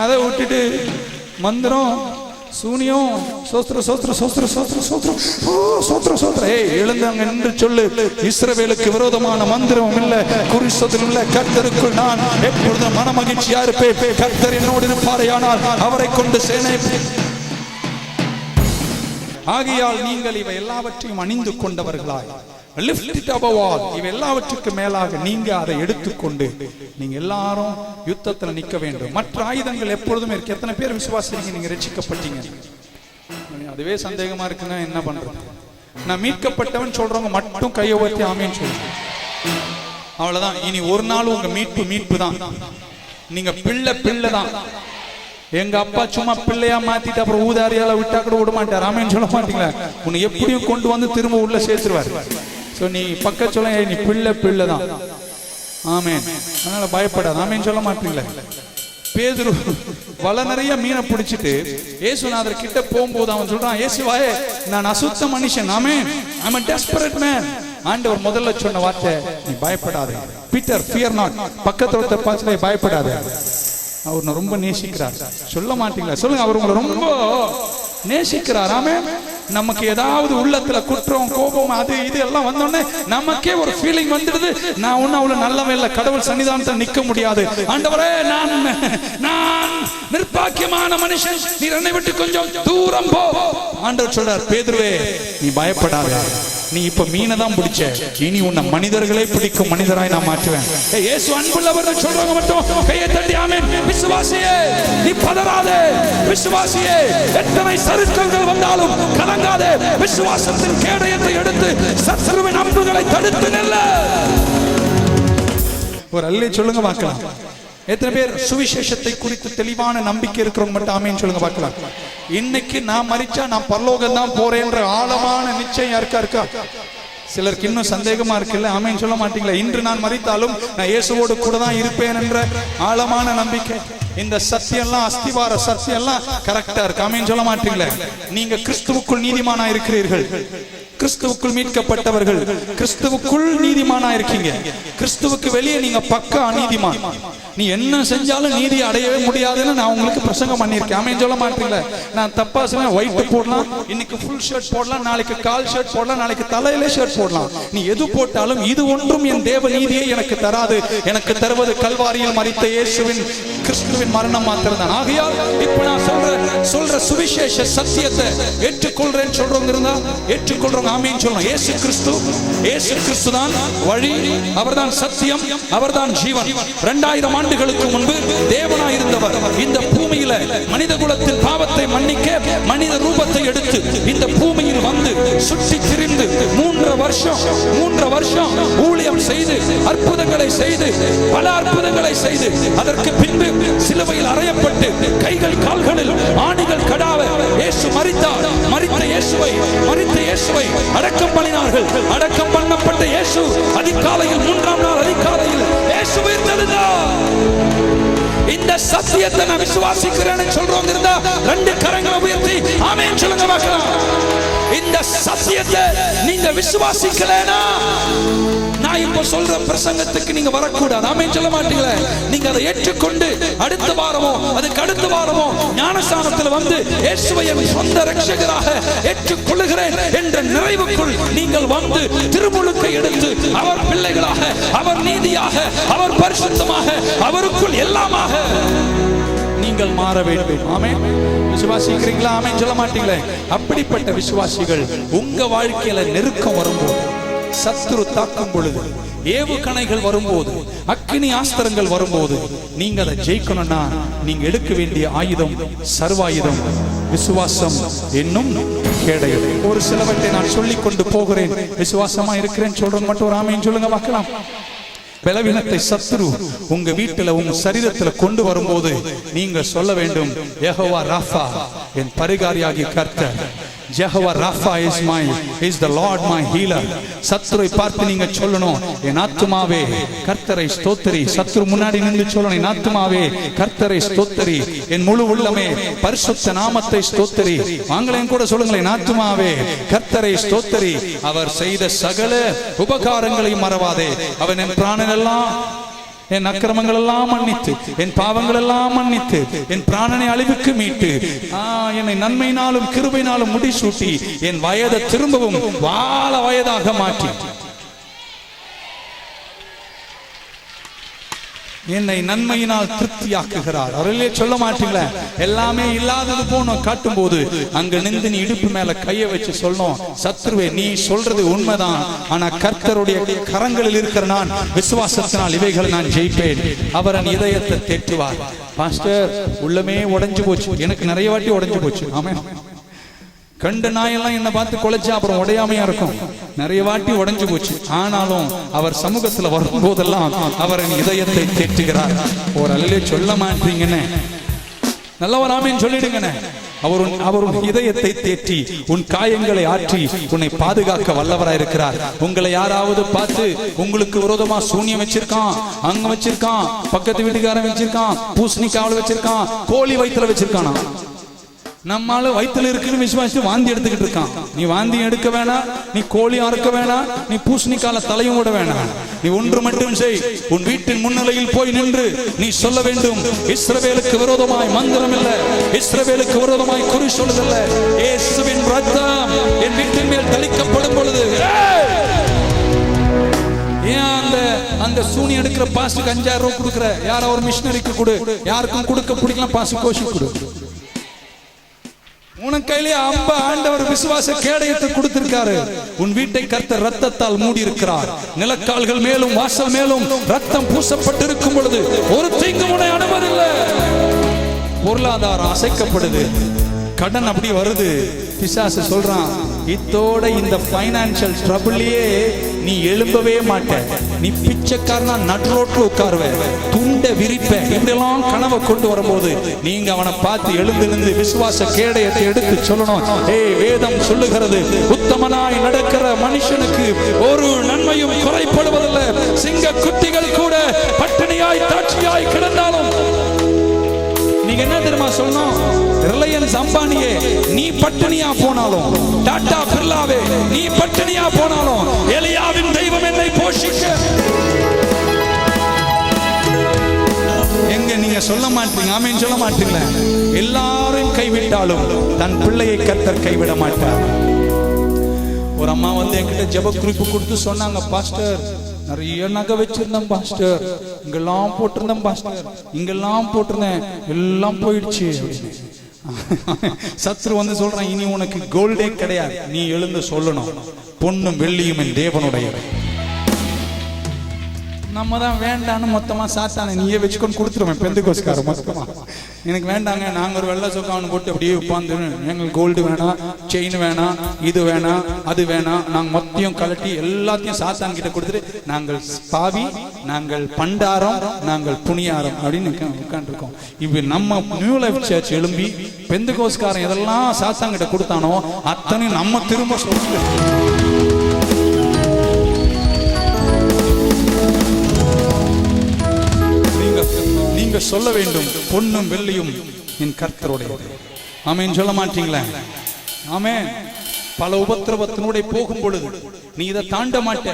அதை விட்டுட்டு மந்திரம் சூனியம் சோஸ்திர சோஸ்திர சோஸ்திர சோஸ்திர சோஸ்திர சோஸ்திர சோஸ்திர எழுந்தாங்க என்று சொல்லு. இஸ்ரவேலுக்கு விரோதமான மந்திரம் இல்ல, குறிசோதனம் இல்ல. கர்த்தருக்குள் நான் எப்பொழுதும் மன மகிழ்ச்சியா இருப்பேன். கர்த்தர் என்னோடு இருப்பாரேயானால் அவரை கொண்டு சேனை. ஆகையால் நீங்கள் இவை எல்லாவற்றையும் அணிந்து கொண்டவர்களாய், lift it above all, இவை எல்லாவற்றுக்கு மேலாக நீங்க அதை எடுத்துக்கொண்டு நீங்க எல்லாரும் யுத்தத்துல நிக்க வேண்டும். மற்ற ஆயுதங்கள் எப்பொழுதுமே இருக்கு. எத்தனை பேர் விசுவாசிங்க நீங்க ரட்சிக்கப்பட்டீங்க? அதுவே சந்தேகமா இருக்குன்னா என்ன பண்றது? நான் மீட்கப்பட்டவன் சொல்றவங்க மட்டும் கையை உயர்த்தி ஆமென் சொல்லுங்க. அவ்வளவுதான். இனி ஒரு நாள் உங்க மீட்பு தான். நீங்க பிள்ளை தான். எங்க அப்பா சும்மா பிள்ளையா மாத்திட்டு அப்புறம் ஊதாரியால விட்டா கூட விட மாட்டார். ஆமென் சொல்ல மாட்டீங்களா? உன்னை எப்படியும் கொண்டு வந்து திரும்ப உள்ள சேர்த்துருவார். சோ நீ பக்க சொல்ல, நீ பிள்ளை தான். ஆமென். அதனால பயப்படாத. ஆமென் சொல்ல மாட்டீங்களா? பேதுரு வலை நிறைய மீனை பிடிச்சிட்டு இயேசுநாதர் கிட்ட போகும்போது அவன் சொல்றான், இயேசுவாயே நான் அசுத்த மனுஷன். ஆமென், I'm a desperate man. ஆண்டவர் முதல்ல சொன்ன வார்த்தை, நீ பயப்படாதே பீட்டர், ஃபியர் நாட். பக்கத்துல பார்த்து பயப்படாதே. அவர் ரொம்ப நேசிக்கிறார். சொல்ல மாட்டீங்களா? சொல்லுங்க. அவர் உங்களை ரொம்ப நேசிக்கிறார். ஆமென். நமக்கு ஏதாவது உள்ளத்துல குற்றம் கோபம் அது இது எல்லாம் வந்தோடனே நமக்கே ஒரு ஃபீலிங் வந்துடுது, நான் ஒன்னும் அவ்வளவு நல்லவன் இல்லை, கடவுள் சன்னிதானத்தில் நிக்க முடியாது. ஆண்டவரே நான் நிர்பாக்கியமான மனுஷன், நீ என்னை விட்டு கொஞ்சம் தூரம் போ. ஆண்டவர் சொல்றார், பேதுருவே நீ பயப்படாத, நீ இப்ப மீனை தான் பிடிச்ச, இனி உன்னை மனிதர்களே பிடிக்கும் மனிதராய் நான் மாற்றுவேன். இயேசு அன்புள்ளவர் சொல்றவங்க மட்டும் கையை தட்டி ஆமென். விசுவாசியே நீ பதறாதே. விசுவாசியே எத்தனை சறுக்கல்கள் வந்தாலும் கலங்காதே. விசுவாசத்தின் கேடயத்தை எடுத்து சத்ருவின் அம்புகளை தடுத்து நில்ல. ஒரு அல்லே சொல்லுங்க பார்க்கலாம். எத்தனை பேர் சுவிசேஷத்தை குறித்து தெளிவான நம்பிக்கை இருக்கிறவங்க மட்டும் ஆமென் சொல்லுங்க பார்க்கலாம். இன்னைக்கு நான் மரிச்சா நான் பரலோகம் தான் போறேன்ற ஆழமான நிச்சயம் இருக்கா? சிலருக்கு இன்னும் சந்தேகமா இருக்குல்ல? ஆமென் சொல்ல மாட்டீங்களா? இன்று நான் மரித்தாலும் நான் இயேசுவோடு கூட தான் இருப்பேன் என்ற ஆழமான நம்பிக்கை இந்த சத்தியம்லாம் அஸ்திவார சத்தியம்லாம் கரெக்டா இருக்கு. ஆமென் சொல்ல மாட்டீங்களே? நீங்க கிறிஸ்துவுக்குள் நீதிமானா இருக்கிறீர்கள், கிறிஸ்துவுக்குள் மீட்கப்பட்டவர்கள், கிறிஸ்துவுக்குள் நீதிமானா இருக்கீங்க. கிறிஸ்துவுக்கு வெளியே நீங்க பக்கா அநீதிமான். நீ என்ன செஞ்சாலும் நீதி அடையவே முடியாதுன்னு நான் உங்களுக்கு பிரசங்கம் பண்ணியிருக்கேன். ஆமென் சொல்ல மாட்டீங்களே? நான் தப்பா சொன்னேன். ஒயிட் போடலாம், இன்னைக்கு ஃபுல் ஷர்ட் போடலாம், நாளைக்கு கால் ஷர்ட் போடலாம், நாளைக்கு தலையிலே ஷர்ட் போடலாம். நீ எது போட்டாலும் இது ஒன்றும் என் தேவ நீதியை எனக்கு தராது. எனக்கு தருவது கல்வாரியில் மரித்த இயேசுவின் கிறிஸ்துவின் மரணம் மாத்திரம் தான். ஆகையால் இப்ப நான் சொல்ற சுவிசேஷ சத்தியத்தை ஏற்றுக்கொள்றேன்னு சொல்றவங்க இருந்தா ஏற்றுக்கொள்றவங்க ஆமென் சொல்லணும். இயேசு கிறிஸ்து தான் வழி, அவர்தான் சத்தியம், அவர்தான் ஜீவன். 2000 ஆண்டுகளுக்கு முன்பு தேவனாய் இருந்தவர் இந்த பூமியில மனித குலத்தின் பாவத்தை மன்னிக்க மனித ரூபத்தை எடுத்து இந்த பூமியில் வந்து சுற்றி திரிந்து 3 வருஷம் ஊழியம் செய்து அற்புதங்களை செய்து பல அற்புதங்களை செய்து அதற்கு பின்பு சிலுவையில் அறையப்பட்டு கைகள் கால்களில் ஆணிகள் கடாவ இயேசு மரித்தார். மரித்த இயேசுவை அடக்கம் பண்ணினார்கள். அடக்கம் பண்ணப்பட்ட இயேசு அதிகாலையில் 3ஆம் நாள் அதிகாலையில் இயேசு உயிர்த்தெழுந்தார். இந்த சத்தியத்தை நான் விசுவாசிக்கிறேன்னு சொல்றவங்க இருந்தா 2 கரங்களை உயர்த்தி ஆமென் சொல்லுங்க பார்க்கலாம். இந்த சத்தியத்தை நீங்க விசுவாசிக்கலனா நான் இப்ப சொல்ற பிரசங்கத்துக்கு நீங்க வரக்கூடாது. ஆமென் சொல்ல மாட்டீங்களே? நீங்க அதை ஏற்றுக்கொண்டு அடுத்த வாரமோ ஞானஸ்நானத்தில் வந்து இயேசுவை என் சொந்த இரட்சகராக ஏற்றுக்கொள்கிறேன் என்ற நிறைவுக்குள் நீங்கள் வந்து திருமுழுக்கை எடுத்து அவர் பிள்ளைகளாக, அவர் நீதியாக, அவர் பரிசுத்தமாக, அவருக்குள் எல்லாமாக நீங்கள் மாற வேண்டும். ஆமென். விசுவாசிக்கிறீங்களா? ஆமென் சொல்ல மாட்டீங்களே? அப்படிப்பட்ட விசுவாசிகள் உங்க வாழ்க்கையில நெருக்கம் வரும்போது, சத்துரு தாக்கும் பொழுது, ஏவுகணைகள் வரும்போது, அக்கினி ஆஸ்திரங்கள் வரும்போது நீங்க அதை ஜெயிக்கணும்னா நீங்க எடுக்க வேண்டிய ஆயுதம் சர்வாயுதம் விசுவாசம் என்னும் கேடயம். ஒரு சிலவற்றை நான் சொல்லிக் கொண்டு போகிறேன். விசுவாசமா இருக்கிறேன் சொல்றேன் மட்டும் ஒரு ஆமென் சொல்லுங்க பார்க்கலாம். பலவீனத்தை சத்துரு உங்க வீட்டுல உங்க சரீரத்துல கொண்டு வரும்போது நீங்க சொல்ல வேண்டும், யெகோவா ராஃபா என் பரிகாரியாகிய கர்த்தர், Jehovah Rafah is the Lord my healer. சத்துருவை பார்த்து நீங்க சொல்லணும், என் ஆத்துமாவே கர்த்தரை ஸ்தோத்திரி. சத்துரு முன்னாடி நின்று சொல்லணும், என் ஆத்துமாவே கர்த்தரை ஸ்தோத்திரி, என் முழு உள்ளமே பரிசுத்த நாமத்தை ஸ்தோத்திரி. வாங்களேன் கூட சொல்லுங்களேன், என் ஆத்துமாவே கர்த்தரை ஸ்தோத்திரி, அவர் செய்த சகல உபகாரங்களையும் மறவாதே. அவன் என் பிராணன் எல்லாம், என் அக்கிரமங்கள் எல்லாம் மன்னித்து, என் பாவங்கள் எல்லாம் மன்னித்து, என் பிராணனை அழிவுக்கு மீட்டு, என்னை நன்மையினாலும் கிருபையினாலும் முடிசூட்டி, என் வயதை திரும்பவும் வாழ வயதாக மாற்றி, என்னை நன்மையினால் திருப்தியாக்குகிறார். அவர்களே சொல்ல மாட்டீங்களா? எல்லாமே இல்லாதது போன காட்டும் போது அங்க நின்று நீ இடுப்பு மேல கைய வச்சு சொல்லணும், சத்ருவே நீ சொல்றது உண்மைதான், ஆனா கர்த்தருடைய கரங்களில் இருக்கிற நான் விசுவாசத்தினால் இவைகளை நான் ஜெயிப்பேன். அவர் என் இதயத்தை தேற்றுவார். பாஸ்டர் உள்ளமே உடைஞ்சு போச்சு, எனக்கு நிறைய வாட்டி உடைஞ்சு போச்சு. ஆமென். கண்ட நாயெல்லாம் என்ன பார்த்து கொலைச்சா அப்புறம் உடையாமையா இருக்கும், நிறைய வாட்டி உடைஞ்சு போச்சு. ஆனாலும் அவர் சமூகத்துல வரும்போதெல்லாம் அவர் என் இதயத்தை தேற்றுகிறார். ஒரு அல்லே சொல்ல மாட்டீங்கன்னு நல்லவர் ஆமென் சொல்லிடுங்கண்ணே. அவர் இதயத்தை தேற்றி உன் காயங்களை ஆற்றி உன்னை பாதுகாக்க வல்லவராய் இருக்கிறார். உங்களை யாராவது பார்த்து உங்களுக்கு விரோதமா சூன்யம் வச்சிருக்கான், அங்க வச்சிருக்கான், பக்கத்து வீட்டுக்காரன் வச்சிருக்கான், பூசணிக்காவல வச்சிருக்கான், கோழி வயிற்றுல வச்சிருக்கானா, நம்மால வயிற்றுல இருக்குன்னு விசுவாசித்து வாந்தி எடுத்துக்கிட்டு இருக்கான். நீ வாந்தி எடுக்க வேணாம், நீ கோழி அறுக்க வேணாம், நீ பூசணிக்கால தலையும் விட வேணாம். நீ ஒன்று மட்டும் செய், உன் வீட்டின் முன்னிலையில் போய் நின்று நீ சொல்ல வேண்டும், இஸ்ரவேலுக்கு விரோதமாய் மந்திரம் இல்ல, இஸ்ரவேலுக்கு விரோதமாய் குறி சொல்லுதல்ல, இயேசுவின் ரத்தம் என் வீட்டின் மேல் தெளிக்கப்படும் பொழுது அந்த சூனி எடுக்கிற பாசுக்கு 5000 ரூபாய் கொடுக்குற, யாரோ ஒரு மிஷினரிக்கு கொடு, யாருக்கும் கொடுக்க பிடிக்கலாம், பாசு கோஷி கொடு. உனக்கு கையிலே அம்ப ஆண்டவர் விசுவாச கேடயத்தை கொடுத்திருக்காரு. உன் வீட்டை கர்த்தர் ரத்தத்தால் மூடி இருக்கிறார். நிலக்கால்கள் மேலும் வாசல் மேலும் ரத்தம் பூசப்பட்டிருக்கும் பொழுது ஒரு தீங்கு உன்னை அனுமதில்லை. பொருளாதாரம் அசைக்கப்படுது, கடன் அப்படி வருது. பிசாசு சொல்றான், இத்தோட இந்த பைனான்சியல் ட்ரபிள்லயே நீ எழும்பவே மாட்ட, நீ பிச்சைக்காரனா நடுரோட்ல உட்காருவ, துண்டை விரிப்ப. இப்படியெல்லாம் கனவை கொண்டு வரும்போது நீங்க அவனை பார்த்து எழுந்திருந்து விசுவாச கேடயத்தை எடுத்து சொல்லணும், ஏய் வேதம் சொல்லுகிறது, உத்தமனாய் நடக்கிற மனுஷனுக்கு ஒரு நன்மையும் குறைப்படுவதில்லை. சிங்க குட்டிகள் கூட பட்டினியாய் தாட்சியாய் கிடந்தாலும் நீங்க என்ன தெரியுமா சொல்லணும்? ரிலையன்ஸ் அம்பானியே நீ பட்டினியா போனாலும், டாடா பிர்லாவே நீ பட்டினியா போனாலும், எலியாவின் தெய்வம் என்னை போஷிக்க. எங்க நீங்க சொல்ல மாட்டீங்க, ஆமென் சொல்ல மாட்டீங்களா? எல்லாரும் கைவிட்டாலும் தன் பிள்ளையை கர்த்தர் கைவிட மாட்டார். ஒரு அம்மா வந்து என்கிட்ட ஜெப குறிப்பு கொடுத்து சொன்னாங்க, பாஸ்டர் நிறைய நகை வச்சிருந்தேன் பாஸ்டர், இங்கெல்லாம் போட்டிருந்தேன் பாஸ்டர், இங்கெல்லாம் போட்டிருந்தேன், எல்லாம் போயிடுச்சு. சத்ரு வந்து சொல்றான், இனி உனக்கு கோல்டே கிடையாது, நீ எழுந்து சொல்லணும், பொன்னும் வெள்ளியும் என் தேவனுடையவை. நம்ம தான் வேண்டான்னு மொத்தமா சாத்தான நீயே வச்சுக்கொண்டு கொடுத்துருவேன். பெந்தகோஸ்காரன் மொத்தமா எனக்கு வேண்டாங்க, நாங்க ஒரு வெள்ளை சொக்காவன் போட்டு அப்படியே உட்கார்ந்து, எங்களுக்கு கோல்டு வேணாம், செயின் வேணாம், இது வேணாம், அது வேணாம், நாங்க மொத்தையும் கலட்டி எல்லாத்தையும் சாத்தான் கிட்ட கொடுத்துட்டு நாங்கள் பாவி, நாங்கள் பண்டாரம், நாங்கள் புனியாரம் அப்படின்னு உட்காந்துருக்கோம். இப்ப நம்ம நியூ லைஃப் சர்ச் எழும்பி பெந்தகோஸ்காரன் எதெல்லாம் சாத்தான் கிட்ட கொடுத்தானோ அத்தனையும் நம்ம திரும்ப சொல்லு. நீங்க சொல்ல வேண்டும், பொன்னும் வெள்ளியும் என் கர்த்தருடையது. ஆமென் சொல்ல மாட்டீங்களா? ஆமென். பல உபத்திரவத்தினூடே போகும் பொழுது நீ இதை தாண்ட மாட்ட,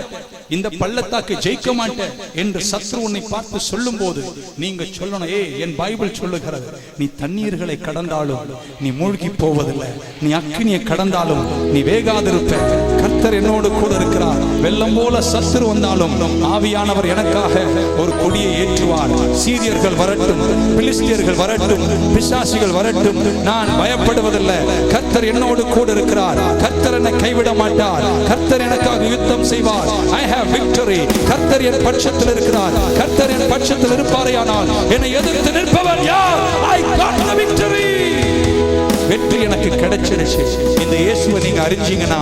இந்த பள்ளத்தாக்கை ஜெயிக்க மாட்ட என்று சத்ரு உன்னை பார்த்து சொல்லும் போது நீங்க சொல்லணும், என் பைபிள் சொல்லுகிறது, நீ தண்ணீர்களை கடந்தாலும் நீ மூழ்கி போவதில்லை, நீ அக்கினியை கடந்தாலும் நீ வேகாதிருப்ப, கர்த்தர் என்னோடு கூட இருக்கிறார். வெள்ளம் போல சத்ரு வந்தாலும் ஆவியானவர் எனக்காக ஒரு கொடியை ஏற்றுவார். சீரியர்கள் வரட்டும், பிலிஸ்தியர்கள் வரட்டும், பிசாசிகள் வரட்டும், நான் பயப்படுவதில்லை. கர்த்தர் என்னோடு கூட இருக்கிறார். கர்த்தர் என்னை கைவிட மாட்டார். கர்த்தர் எனக்காக யுத்தம் செய்வார். I have victory. கர்த்தர் என் பட்சத்தில் இருக்கிறார். கர்த்தர் என் பட்சத்தில் இருப்பாரேயானால் என்னை எதிர்த்து நிற்பவர் யார்? I got the victory. வெற்றி எனக்கு கிடைச்சிருச்சு. இந்த இயேசுவை நீங்க அறிஞ்சீங்கன்னா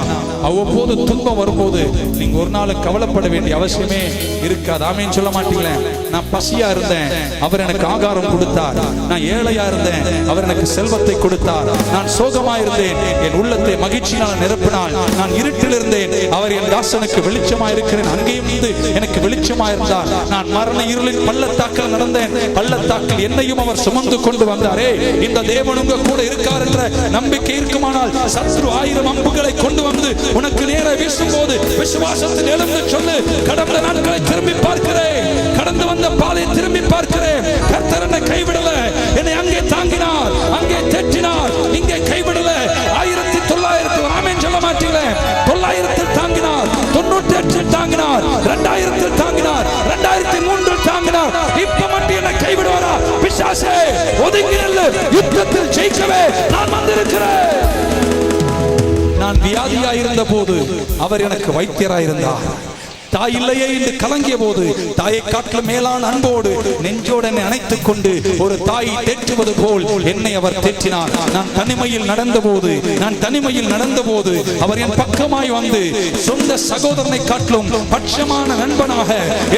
அவ்வப்போது துன்பம் வரும்போது நீங்க ஒரு நாள் கவலைப்பட வேண்டிய அவசியமே இருக்காது. ஆமென் சொல்ல மாட்டீங்களே? நான் பசியா இருந்தேன், அவர் எனக்கு ஆகாரம் கொடுத்தார். நான் ஏழையா இருந்தேன், அவர் எனக்கு செல்வத்தை கொடுத்தார். நான் சோகமா இருந்தேன், என் உள்ளத்தை மகிழ்ச்சியால் நிரப்பினார். நான் இருட்டில் இருந்தேன், அவர் என் தாசனுக்கு வெளிச்சமா இருக்கிறேன், அங்கேயும் இருந்து எனக்கு வெளிச்சமா இருந்தார். நான் மரண இருளின் பள்ளத்தாக்கில் நடந்தேன், பள்ளத்தாக்கில் என்னையும் அவர் சுமந்து கொண்டு வந்தாரே. இந்த தேவன் உங்க கூட இருக்கார் என்ற நம்பிக்கை இருக்குமானால் சத்ரு 1000 அம்புகளை கொண்டு வந்து உனக்கு நேரா வீசும்போது விசுவாசத்தில் எழுந்து சொல்லு, கடந்த நாட்களை திரும்பி பார்க்கிறேன், கடந்து வந்த பாதையை திரும்பி பார்க்கிறேன். கர்த்தர் என்னை கைவிடல, என்னை அங்கே தாங்கினார், அங்கே தேற்றினார், இங்கே கைவிடல. 1900 ஆமென் சொல்ல மாட்டீங்களே? 900 தாங்கினார், 98 தாங்கினார், 2000 தாங்கினார், 2003 தாங்கினார். இப்ப மட்டும் என்னை கைவிடுவாரா? பிசாசே ஒதுங்கி நில்லு, யுத்தத்தில் ஜெயிக்கவே நான் வந்திருக்கிறேன். நான் வியாதியாயிருந்த போது அவர் எனக்கு வைத்தியராயிருந்தார். தாய் இல்லையே என்று கலங்கிய போது தாயை காட்டிலும் மேலான அன்போடு நெஞ்சோடு என்னை அணைத்துக் கொண்டு ஒரு தாயை தேற்றுவது போல் என்னை அவர் தேற்றினார். நான் தனிமையில் நடந்த போது அவர் என் பக்கமாய் வந்து சொந்த சகோதரனை காட்டிலும் பட்சமான நண்பனாக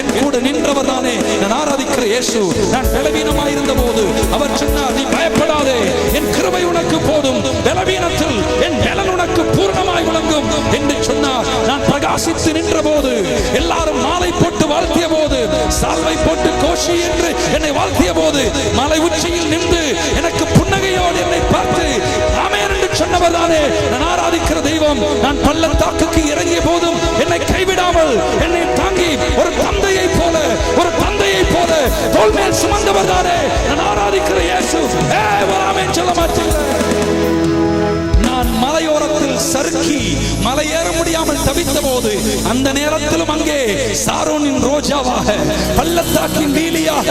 என் கூட நின்றவர் தானே நான் ஆராதிக்கிற இயேசு. நான் பலவீனமாயிருந்த போது அவர் சொன்னார், நீ பயப்படாதே, என் கிருபை உனக்கு போதும், பலவீனத்தில் என் பலன் உனக்கு பூர்ணமாய் விளங்கும் என்று சொன்னார். நான் பிரகாசித்து நின்ற போது, எல்லாரும் மாலை போட்டு வாழ்த்திய போது, சால்வை போட்டு கோஷி என்று என்னை வாழ்த்திய போது, மலை உச்சியில் நின்று எனக்கு புன்னகையோடு என்னை பார்த்து ஆமென் என்று சொன்னவர் தானே நான் ஆராதிக்கிற தெய்வம். நான் பள்ளத்தாக்குக்கு இறங்கிய போதும் என்னை கைவிடாமல் என்னை தாங்கி ஒரு தந்தையை போல தோள் மேல் சுமந்தவர் தானே நான் ஆராதிக்கிற இயேசு. ஆமென் சொல்ல மாட்டீங்களா? நான் மலையோரத்தில் சறுக்கி மலை ஏற முடியாமல் தவித்த போது அந்த நேரத்திலும் அங்கே சாரோனின் ரோஜாவாக, பள்ளத்தாக்கின் லீலியாக,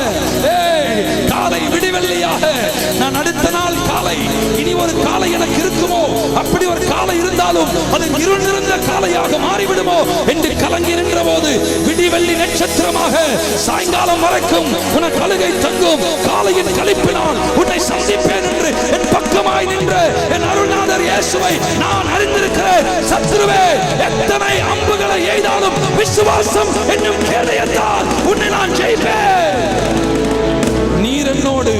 காலை விடிவெள்ளியாக, நான் அடுத்த நாள் காலை, இனி ஒரு காலை எனக்கு இருக்குமோ, அப்படி ஒரு காலை இருந்தாலும் அது இருள் நிறைந்த காலையாக மாறிவிடுமோ என்று கலங்கி நின்ற போது விடிவெள்ளி நட்சத்திரமாக சாயங்காலம் வரைக்கும் உனக்கு அழுகை தங்கும், காலையின் கழிப்பினால் உன்னை சந்திப்பேன் என்று என் பக்கமாய் நின்ற என் அருள்நாதர் இயேசுவை நான் அறிந்திருக்கிறேன். சத்ருவே எத்தனை அம்புகளை எய்தாலும் விசுவாசம் என்னும் கேடயத்தால் உன்னை நான் ஜெயிப்பேன். நீர் என்னோடு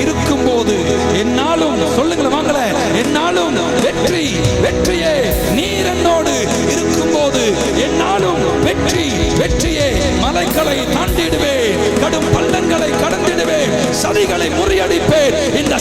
இருக்கும் போது என்னாலும், சொல்லுங்களேன் வாங்கல, என்னாலும் வெற்றியே. நீர் என்னோடு இருக்கும் போது என்னாலும் வெற்றியே. மலைகளை தாண்டிடுவேன், கடும் பள்ளங்களை கடந்திடுவேன், சதிகளை முறியடிப்பேன். இந்த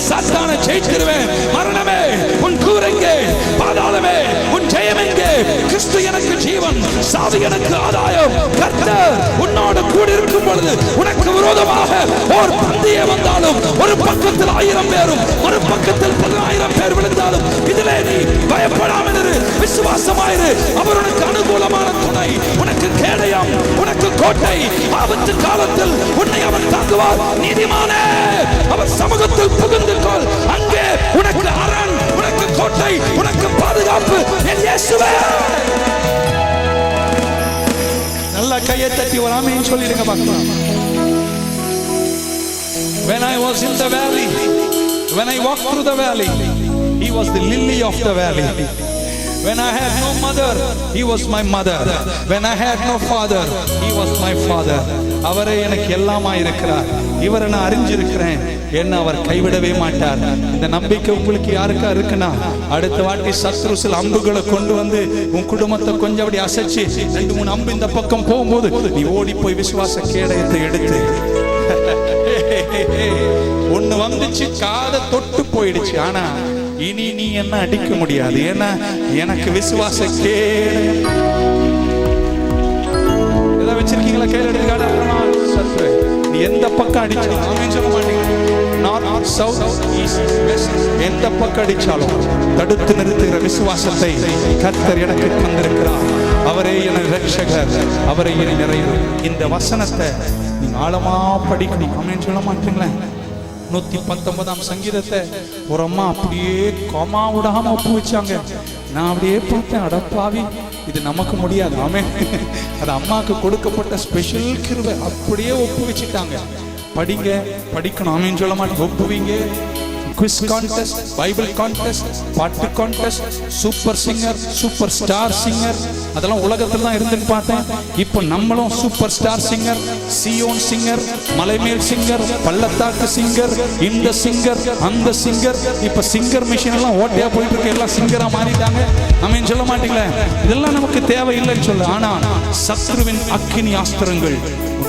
ஜெயிச்சிருவேன். மரணமே உன் கூரெங்கே, பாதாளமே உன் ஜெயம் எங்கே? கிறிஸ்து எனக்கு ஜீவன், சாவு எனக்கு ஆதாயம். கர்த்தர் உன்னோடு கூட இருக்கும் பொழுது உனக்கு விரோதமாக ஒரு பந்தய வந்தாலும், ஒரு பக்கத்தில் 1000 பேரும் ஒரு பக்கத்தில் 10,000 பேர் விழுந்தாலும் இதிலே நீ பயப்படாமல் இரு, விசுவாசமாயிரு. அவர் உனக்கு அனுகூலமான துணை, உனக்கு கேடயம், உனக்கு கோட்டை. ஆபத்து காலத்தில் உன்னை அவர் தாங்குவார். நீதிமானே, அவர் சமூகத்தில் புகுந்து கொள். அங்கே உனக்கு அரண், உனக்கு கோட்டை, உனக்கு பாதுகாப்பு. என் இயேசுவே. நல்ல கையை தட்டி ஒரு ஆமென் சொல்லிடுங்க பார்க்கலாம். When I was in the valley, when I walked through the valley, he was the lily of the valley. When I had no mother, he was my mother. When I had no father, he was my father. அவரே எனக்கு எல்லாமா இருக்கிறார். இவரை நான் அறிஞ்சிருக்கிறேன், என்ன அவர் கைவிடவே மாட்டார். இந்த நம்பிக்கை உங்களுக்கு யாருக்கா இருக்குன்னா, அடுத்த வாட்டி சத்ரு சில அம்புகளை கொண்டு வந்து உன் குடும்பத்தை கொஞ்சம் அப்படி அசைச்சு 2-3 அம்பு இந்த பக்கம் போகும்போது நீ ஓடி போய் விசுவாச கேடயத்தை எடுத்து ஒண்ணு வந்துச்சு, காதை தொட்டு போயிடுச்சு. ஆனா இனி நீ என்ன அடிக்க முடியாது. ஏன்னா எனக்கு விசுவாச கேடயம். ஏதாவது வச்சிருக்கீங்களா கையில் எடுத்துக்காட்டு? நீ எந்த பக்கம் அடிச்சாலும் ஆமென் சொல்ல மாட்டீங்க. நார்த், சவுத், ஈஸ்ட், வெஸ்ட், எந்த பக்கம் அடிச்சாலும் தடுத்து நிறுத்துகிற விசுவாசத்தை கர்த்தர் எனக்கு தந்திருக்கிறார். அவரே என ரட்சகர், அவரே என நிறைவு. இந்த வசனத்தை நீங்க ஆழமா படிக்கணும். ஆமென் சொல்ல மாட்டீங்களா? 119ஆம் சங்கீதத்தை ஒரு அம்மா அப்படியே கோமா விடாம ஒப்பு வச்சாங்க. நான் அப்படியே பார்த்தேன், அடப்பாவி, இது நமக்கு முடியாது. ஆமென். அது அம்மாவுக்கு கொடுக்கப்பட்ட ஸ்பெஷல் கிருபை. அப்படியே ஒப்பு வச்சுட்டாங்க. படிங்க, படிக்கணும். ஆமென் சொல்ல மாட்டேன். ஒப்புவீங்க. குவிஸ் கான்டெஸ்ட், பைபிள் கான்டெஸ்ட், பாட்டு contest, super singer, super star singer, அதெல்லாம் உலகத்துல தான் இருந்துன்னு பார்த்தேன். இப்போ நம்மளும் super star singer, Zion singer, மலைமேல் சிங்கர், பள்ளத்தாக்கு சிங்கர், இந்த சிங்கர், அந்த சிங்கர். இப்ப சிங்கர் மிஷின் எல்லாம் ஓட்டையா போயிட்டு இருக்கு. எல்லாம் சிங்கரா மாறிட்டாங்க. ஆமென் சொல்ல மாட்டீங்களே? இதெல்லாம் நமக்கு தேவையில்லைன்னு சொல்ல. ஆனா சத்ருவின் அக்கினி ஆஸ்திரங்கள்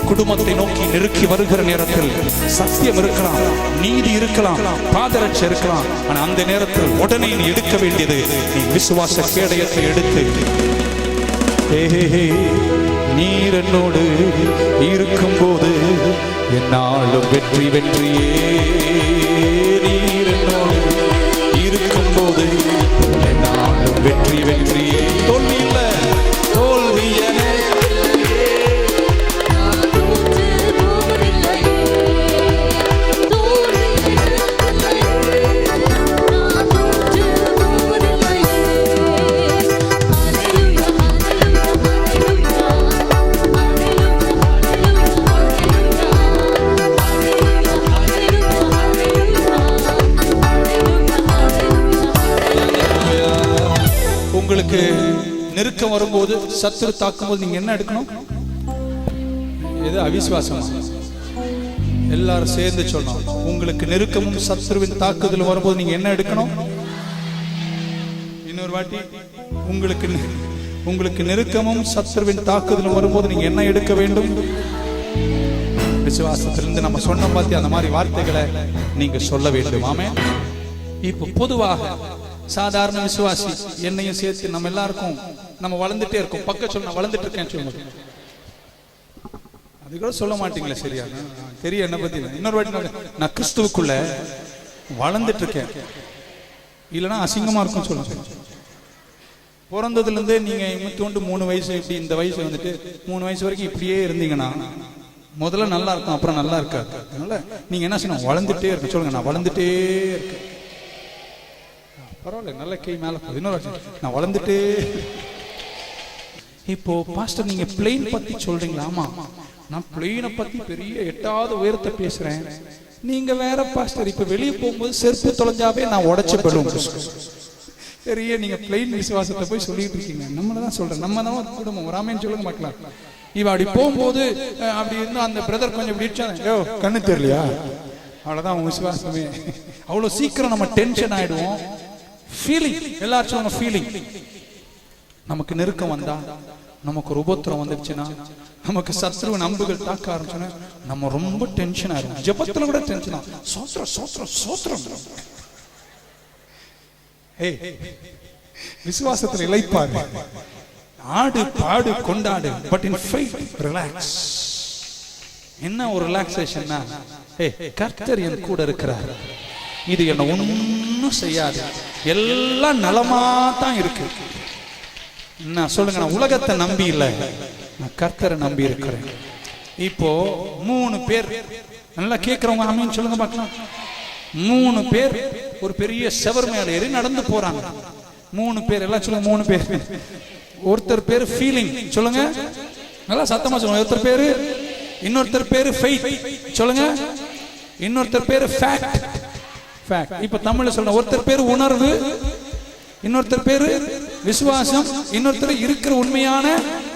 குடும்பத்தை நோக்கி நெருக்கி வருகிற நேரத்தில் சத்தியம் இருக்கலாம், நீதி இருக்கலாம், பாதரட்சை இருக்கலாம். ஆனா அந்த நேரத்தில் உடனே நீ எடுக்க வேண்டியது, நீ விசுவாச கேடயத்தை எடுத்து, நீர் என்னோடு இருக்கும் போது என்னாலும் வெற்றி வெற்றியே. நீர் என்னோடு இருக்கும் போது என்னாலும் வெற்றி வெற்றியே. தோல்வி இல்ல, தோல்வி உங்களுக்கு நெருக்கம் வரும்போது, சத்துரு தாக்கும்போது நீங்க என்ன எடுக்கணும்? எது அவிசுவாசம்? எல்லாரும் சேர்ந்து சொன்னோம். உங்களுக்கு நெருக்கமும் சத்துருவின் தாக்குதல் வரும்போது நீங்க என்ன எடுக்கணும்? இன்னொரு வாட்டி, உங்களுக்கு நெருக்கமும் சத்துருவின் தாக்குதல் வரும்போது நீங்க என்ன எடுக்க வேண்டும்? விசுவாசத்திலிருந்து நம்ம சொன்ன பார்த்து அந்த மாதிரி வார்த்தைகளை நீங்க சொல்ல வேண்டும். ஆமென். இப்போ பொதுவாக சாதாரண விசுவாசி என்னையும் சேர்த்து நம்ம எல்லாருக்கும் நம்ம வளர்ந்துட்டே இருக்கோம். பக்க சொல்ல நான் வளர்ந்துட்டு இருக்கேன் சொல்லுங்க. அது கூட சொல்ல மாட்டீங்களா? சரியா தெரியும் என்ன பத்தி. இன்னொரு வாட்டி நான் கிறிஸ்துவுக்குள்ள வளர்ந்துட்டு இருக்கேன், இல்லைன்னா அசிங்கமா இருக்கும் சொல்லுங்க. பிறந்ததுல இருந்தே நீங்க 23 வயசு இப்படி இந்த வயசு வந்துட்டு 3 வயசு வரைக்கும் இப்படியே இருந்தீங்கன்னா முதல்ல நல்லா இருக்கும், அப்புறம் நல்லா இருக்காது. அதனால நீங்க என்ன செய்யணும்? வளர்ந்துட்டே இருக்க சொல்லுங்க. நான் வளர்ந்துட்டே இருக்கேன். பரவாயில்ல, நல்ல கை மேல. இன்னொரு நான் வளர்ந்துட்டே. இப்போ பாஸ்டர் நீங்க பிளேன் பத்தி சொல்றீங்களா? ஆமா, நான் பிளேனை பத்தி பெரிய 8வது உயரத்தை பேசுறேன். நீங்க வேற பாஸ்டர், இப்ப வெளியே போகும்போது செருப்பு தொலைஞ்சாவே நான் உடைச்சு போடுவோம். பெரிய நீங்க பிளேன் விசுவாசத்தை போய் சொல்லிட்டு இருக்கீங்க. நம்மளதான் சொல்றேன், நம்ம தான் குடும்பம். ஒரு ஆமென் சொல்லுங்க பார்க்கலாம். இவ அப்படி போகும்போது அப்படி இருந்து அந்த பிரதர் கொஞ்சம் இப்படி கண்ணு தெரியலையா? அவ்வளவுதான் உங்க விசுவாசமே. அவ்வளவு சீக்கிரம் நம்ம டென்ஷன் ஆயிடுவோம். ஃபீலிங், எல்லாரும் சொல்லுங்க ஃபீலிங். நமக்கு நெருக்கம் வந்தா, நமக்கு ஒரு உபத்திரம் வந்துச்சுன்னா, நமக்கு சத்ருவின் அம்புகள் தாக்க ஆரம்பிச்சோன்னா நம்ம ரொம்ப டென்ஷன் ஆயிடும். ஜெபத்துல கூட டென்ஷன். சோத்திரம் சோத்திரம் சோத்திரம். விசுவாசத்தில் இளைப்பாரு. ஆடு பாடு கொண்டாடு, பட் இன் ஃபெய்த் ரிலாக்ஸ். என்ன ஒரு ரிலாக்ஸேஷன்னா, கர்த்தர் என் கூட இருக்கிறார், இது என்ன ஒன்னும் செய்யாது, எல்லாம் நலமா தான் இருக்கு. நான் சொல்லுங்க, நான் உலகத்தை நம்பி இல்லை, நான் கர்த்தரை நம்பி இருக்கிறேன். இப்போ 3 பேர் நல்லா கேட்கிறவங்க ஆமீன் சொல்லுங்க பார்க்கலாம். 3 பேர் ஒரு பெரிய செவர் மேல ஏறி நடந்து போறாங்க. 3 பேர் எல்லாம் சொல்லுங்க, 3 பேர். ஒருத்தர் பேரு ஃபீலிங், சொல்லுங்க நல்லா சத்தமா சொல்லுங்க. ஒருத்தர் பேரு, இன்னொருத்தர் பேரு ஃபெய்த், சொல்லுங்க. இன்னொருத்தர் பேரு ஃபேக்ட். இப்ப தமிழ்ல சொல்றேன், ஒருத்தர் பேரு உணர்வு, இன்னொருத்தர் பேரு விசுவாசம், இன்னொருத்தர் இருக்கிற உண்மையான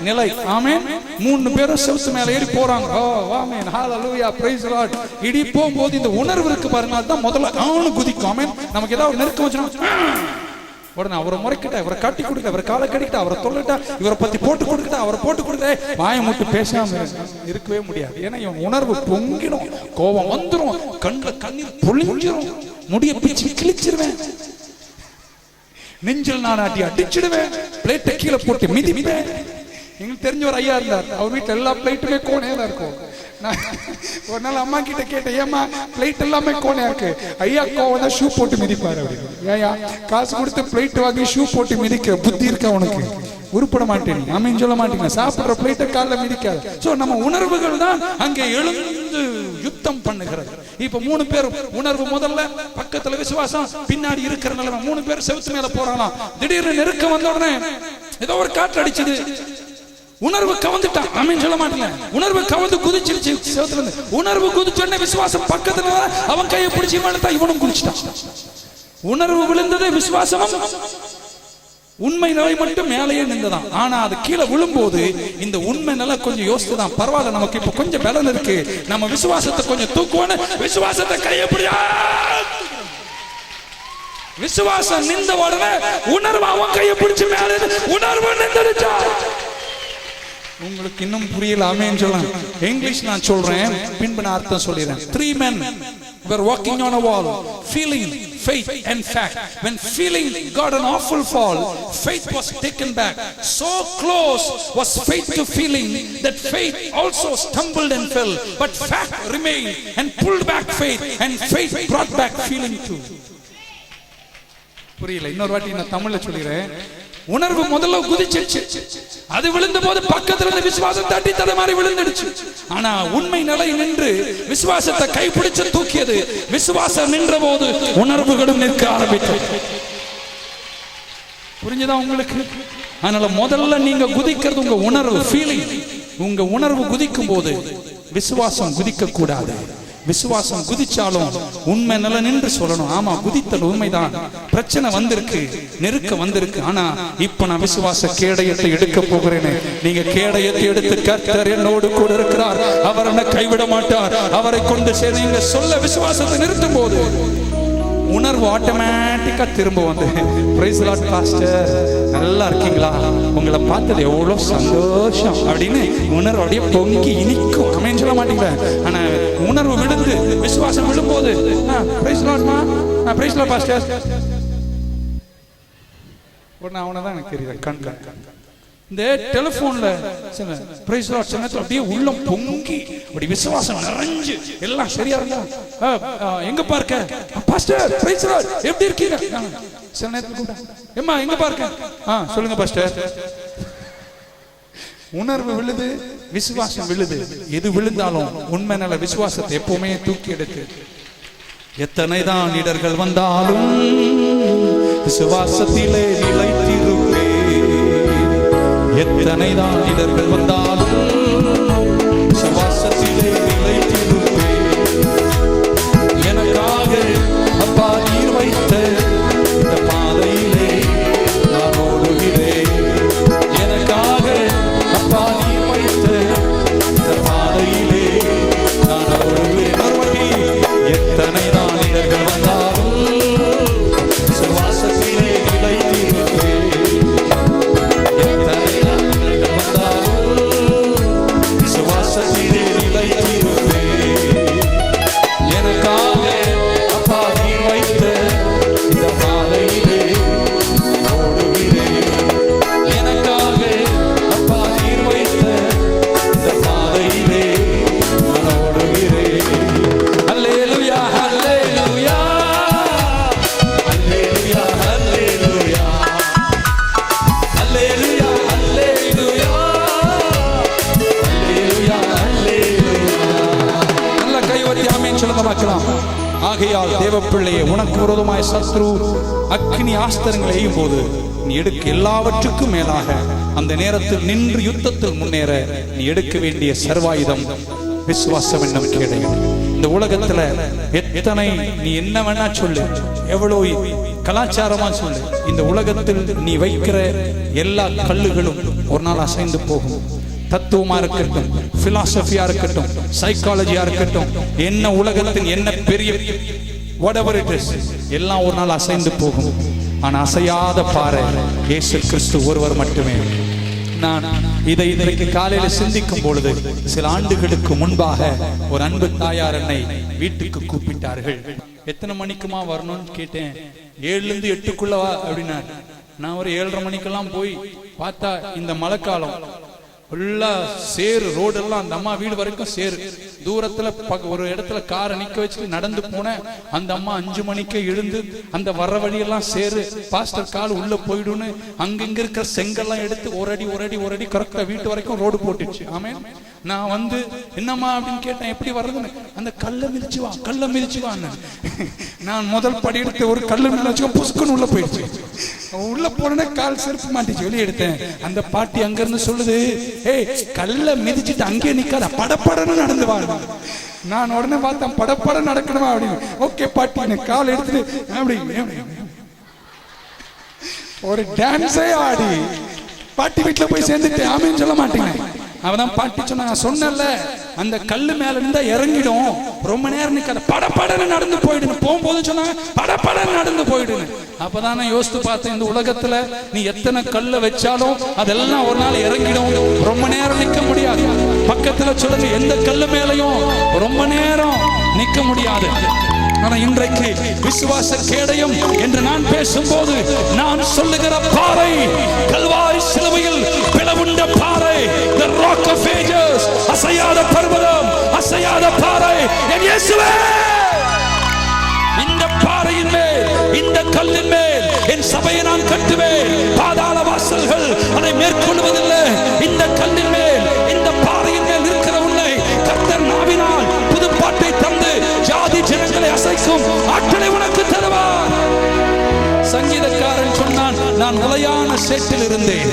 நிலை. ஆமென். 3 பேரும் செவுத்து மேல ஏறி போறாங்க. ஆமென், ஹalleluya, praise the Lord. இடி போகும்போது இந்த உணர்வு இருக்கு பாருங்க, அதுதான் முதல்ல அவனு குதிக்கும். ஆமென். நமக்கு ஏதாவது நெருக்கம் வச்சுனா உடனே அவரை முறைக்கிட்ட, அவரை காட்டி கொடுக்க, அவரை காலை கடிக்கிட்ட, அவரை தொல்லிட்டா, இவரை பத்தி போட்டு கொடுக்கிட்ட, அவரை போட்டு கொடுத்த வாயை மூட்டு பேசாம இருக்கவே முடியாது. ஏன்னா இவன் உணர்வு பொங்கிடும், கோபம் வந்துடும், கண்ணீர் பொழிஞ்சிரும், முடிய பிச்சு கிழிச்சிருவேன், நெஞ்சில் நானாட்டி அடிச்சிடுவேன், பிளேட்டை கீழே போட்டு மிதிப்பேன். எங்களுக்கு தெரிஞ்ச ஒரு ஐயா இருந்தார், அவர் வீட்டில் எல்லா பிளேட்டுமே கோணையா தான் இருக்கும். ஒரு நாள் அம்மா கிட்ட கேட்டேன், ஏமா பிளேட் எல்லாமே கோணையா இருக்கு? ஐயா கோவம் தான் ஷூ போட்டு மிதிப்பாரு அப்படின்னு. ஏயா காசு கொடுத்து பிளேட் வாங்கி ஷூ போட்டு மிதிக்க புத்தி இருக்கா உனக்கு? உருப்பட மாட்டேன், ஆமீன் சொல்ல மாட்டீங்க. சாப்பிடுற பிளேட்டை காலில் மிதிக்காது. சோ நம்ம உணர்வுகள் தான் அங்கே எழுந்து யுத்தம் பண்ணுகிறது. இப்ப 3 பேர் உணர்வு முதல்ல, பக்கத்துல விசுவாசம், பின்னாடி இருக்கிற நிலைமை. 3 பேர் செவுத்து மேல போறாங்களாம். திடீர்னு நெருக்கம் வந்த உடனே ஏதோ ஒரு காற்று அடிச்சது, உணர்வு கவந்துட்டான். ஆமீன் சொல்ல மாட்டீங்க. உணர்வு கவந்து குதிச்சிருச்சு செவுத்துல இருந்து. உணர்வு குதிச்சோடனே விசுவாசம் பக்கத்துல அவன் கையை பிடிச்சி மேலத்தா இவனும் குதிச்சிட்டான். உணர்வு விழுந்தது, விசுவாசம் உண்மை நிலை மட்டும் மேலேயே நின்றுதான். ஆனா அது கீழே விழும்போது இந்த உண்மை நிலை கொஞ்சம் யோசித்துதான், பரவாயில்ல நமக்கு இப்ப கொஞ்சம் பலன் இருக்கு, நம்ம விசுவாசத்தை கொஞ்சம் தூக்குவோன்னு விசுவாசத்தை கையப்படியா விசுவாசம் நின்ற உடனே உணர்வு அவன் கையை பிடிச்சு மேலே உணர்வு நின்றுச்சா. உங்களுக்கு இன்னும் புரியல, ஆமென் சொல்லலாம். இங்கிலீஷ் நான் சொல்றேன், பின்பு நான் அர்த்தம் சொல்லிடுறேன். 3 men were walking on a wall, feeling, faith and fact. When feeling got an awful fall, faith was taken back. So close was faith to feeling that faith also stumbled and fell. But fact remained and pulled back faith, and faith brought back feeling too. புரியல, இன்னொரு வாட்டி நான் தமிழ்ல சொல்லிடுறேன். உணர்வு முதல்ல குதிச்சிருச்சு, அது விழுந்த போது பக்கத்துல இருந்து விசுவாசம் தட்டி தடமாறி விழுந்துடுச்சு. ஆனா உண்மை நிலை நின்று விசுவாசத்தை கைப்பிடிச்சு தூக்கியது. விசுவாசம் நின்ற போது உணர்வுகளும் நிற்க ஆரம்பித்தது. புரிஞ்சுதா உங்களுக்கு? அதனால முதல்ல நீங்க குதிக்கிறது உங்க உணர்வு, ஃபீலிங். உங்க உணர்வு குதிக்கும் போது விசுவாசம் குதிக்க கூடாது. விசுவாசம் குதிச்சாலும் உண்மை நிலை நின்று சொல்லணும், ஆமா குதித்தல் உண்மைதான், பிரச்சனை வந்திருக்கு, நெருக்க வந்திருக்கு, ஆனா இப்ப நான் விசுவாச கேடயத்தை எடுக்க போகிறேன். நீங்க கேடயத்தை எடுத்து, கர்த்தர் என்னோடு கூட இருக்கிறார், அவர் என்னை கைவிட மாட்டார், அவரை கொண்டு சேர்ந்து சொல்ல விசுவாசத்தை நிறுத்தும் போது உணர்வு ஆட்டோமேட்டிக்கா திரும்ப வந்து, பிரைஸ் தி லார்ட் பாஸ்டர் நல்லா இருக்கீங்களா, உங்களை பார்த்தது எவ்வளவு சந்தோஷம் அப்படின்னு உணர்வு அப்படியே பொங்கி இனிக்கும். ஆமென் சொல்ல மாட்டீங்களா? ஆனா உணர்வு விழுந்து விசுவாசம் விழும்போது, பிரைஸ் தி லார்ட்மா, பிரைஸ் தி லார்ட் பாஸ்டர், உடனே அவனை தான் எனக்கு தெரியுது கண் இந்த டெலிபோன்ல பிரைஸ் தி லார்ட் சொன்னதுல அப்படியே உள்ளம் பொங்கி அப்படி விசுவாசம் நிறைஞ்சு எல்லாம் சரியா இருந்தா, எங்க பார்க்க பாஸ்டர், பிரைஸ் தி லார்ட் எப்படி இருக்கீங்க? சில நேரத்துல கூட எம்மா எங்க பார்க்க, சொல்லுங்க பாஸ்டர். உணர்வு விழுது, விசுவாசம் விழுது. எது விழுந்தாலும் உண்மை நல்ல விசுவாசத்தை எப்பவுமே தூக்கி எடுத்து, எத்தனை தான் இடர்கள் வந்தாலும் விசுவாசத்திலே நிலைத்திருப்பேன். எத்தனை தான் இடர்கள் வந்தாலும் விசுவாசத்திலே நிலைத்திருப்பேன். எனக்காக அப்பா நீர் வைத்த இந்த பாதையிலே நான் ஓடுகிறேன். எனக்காக அப்பா நீர் வைத்த இந்த பாதையிலே நான் ஓடுகிறேன். எத்தனை தான் இடர்கள் வந்தாலும் விசுவாசத்திலே நிலைத்திருப்பேன். எத்தனை தான் இடர்கள் வந்தாலும் பிள்ளையே, உனக்கு விரோதமாய் சத்ரு அக்கினி ஆஸ்திரங்களை எய்யும் போது நீ எடுக்க எல்லாவற்றுக்கும் மேலாக அந்த நேரத்தில் நின்று யுத்தத்தில் முன்னேற நீ எடுக்க வேண்டிய சர்வாயுதம் விசுவாசம் என்னும் கேடயம். இந்த உலகத்துல எத்தனை நீ என்ன வேணா சொல்லு, எவ்வளவு கலாச்சாரமா சொல்லு, இந்த உலகத்தில் நீ வைக்கிற எல்லா கல்லுகளும் ஒரு நாள் அசைந்து போகும். தத்துவமா இருக்கட்டும், பிலாசபியா இருக்கட்டும், சைக்காலஜியா இருக்கட்டும், என்ன உலகத்தின் என்ன பெரிய whatever it is, எல்லாம் ஒரு நாள் அசைந்து போகும். ஆனா அசையாத பாறை இயேசு கிறிஸ்து ஒருவர் மட்டுமே. நான் இதை இன்றைக்கு காலையில சிந்திக்கும் பொழுது சில ஆண்டுகளுக்கு முன்பாக ஒரு அன்பு தாயார் என்னை வீட்டுக்கு கூப்பிட்டார்கள். எத்தனை மணிக்குமா வரணும்னு கேட்டேன். 7 to 8 வா அப்படின்னா, நான் ஒரு 7:30 மணிக்கெல்லாம் போய் பார்த்தா இந்த மழைக்காலம் ஃபுல்லா சேரு, ரோடெல்லாம் அந்த அம்மா வீடு வரைக்கும் சேரு. தூரத்துல ஒரு இடத்துல காரை நிக்க வச்சுட்டு நடந்து போனேன். அந்த அம்மா 5 மணிக்கு எழுந்து அந்த வர்ற வழியெல்லாம் சேரு, பாஸ்டர் கால் உள்ள போயிடுன்னு அங்கிங்க இருக்கிற செங்கல்லாம் எடுத்து ஒரு அடி கரெக்டா வீட்டு வரைக்கும் ரோடு போட்டுச்சு. ஆமே. நான் வந்து என்னம்மா அப்படின்னு கேட்டேன், எப்படி வர்றதுன்னு. அந்த கல்லை மிதிச்சு வா. நான் முதல் படி எடுத்து ஒரு கல்லு மிதிச்சு புசுக்குன்னு உள்ள போயிடுச்சு. உள்ள போனே கால் செருப்பு மாட்டிச்சு, வெளியே எடுத்தேன். அந்த பாட்டி அங்க இருந்து சொல்லுது, ஏய் கல்ல மிதிச்சுட்டு அங்கே நிக்காத, படப்படன்னு நடந்து வா. நான் உடனே பார்த்தேன், படப்பட நடக்கணுமா அப்படின்னு. ஓகே பாட்டி, கால் எடுத்துட்டு அப்படி ஒரு டான்ஸே ஆடி பாட்டி வீட்டுல போய் சேர்ந்துட்டு ஆமேன்னு சொல்ல மாட்டேங்க. அவதான் பாட்டி சொன்னாங்க, சொன்னல அந்த கல்லு மேல இருந்தா இறங்கிடும், ரொம்ப நேரம் நிக்காத, படப்படன்னு நடந்து போயிடுன்னு. போகும்போது சொன்னாங்க படப்படன்னு நடந்து போயிடுன்னு. அப்பதான் நான் யோசித்து பார்த்தேன், இந்த உலகத்துல நீ எத்தனை கல்ல வச்சாலும் அதெல்லாம் ஒரு நாள் இறங்கிடும், ரொம்ப நேரம் நிக்க முடியாது. பக்கத்துல சொல்லுங்க, எந்த கல்லு மேலையும் ரொம்ப நேரம் நிக்க முடியாது. ஆனா இன்றைக்கு விசுவாச கேடயம் என்று நான் பேசும்போது நான் சொல்லுகிற பாறை கல்வாரி சிலுவையில் பிளவுண்ட பாறை, the rock of ages, அசையாத பர்வதம், அசையாத பாறை என் இயேசுவே. இந்த பாறையின் மேல், இந்த கல்லின் மேல் என் சபையை நான் கட்டுவேன். பாதாள வாசல்கள் அதை மேற்கொள்வதில்லை. இந்த கல்லின் மேல், இந்த பாறையின் மேல் இருக்கிற உன்னை கர்த்தர் நாவினால் புதுப்பாட்டை தந்து ஜாதி ஜனங்களை அசைக்கும் ஆற்றலை உனக்கு தருவார். சங்கீதக்காரன் சொன்னான், நான் உளையான சேற்றில் இருந்தேன்,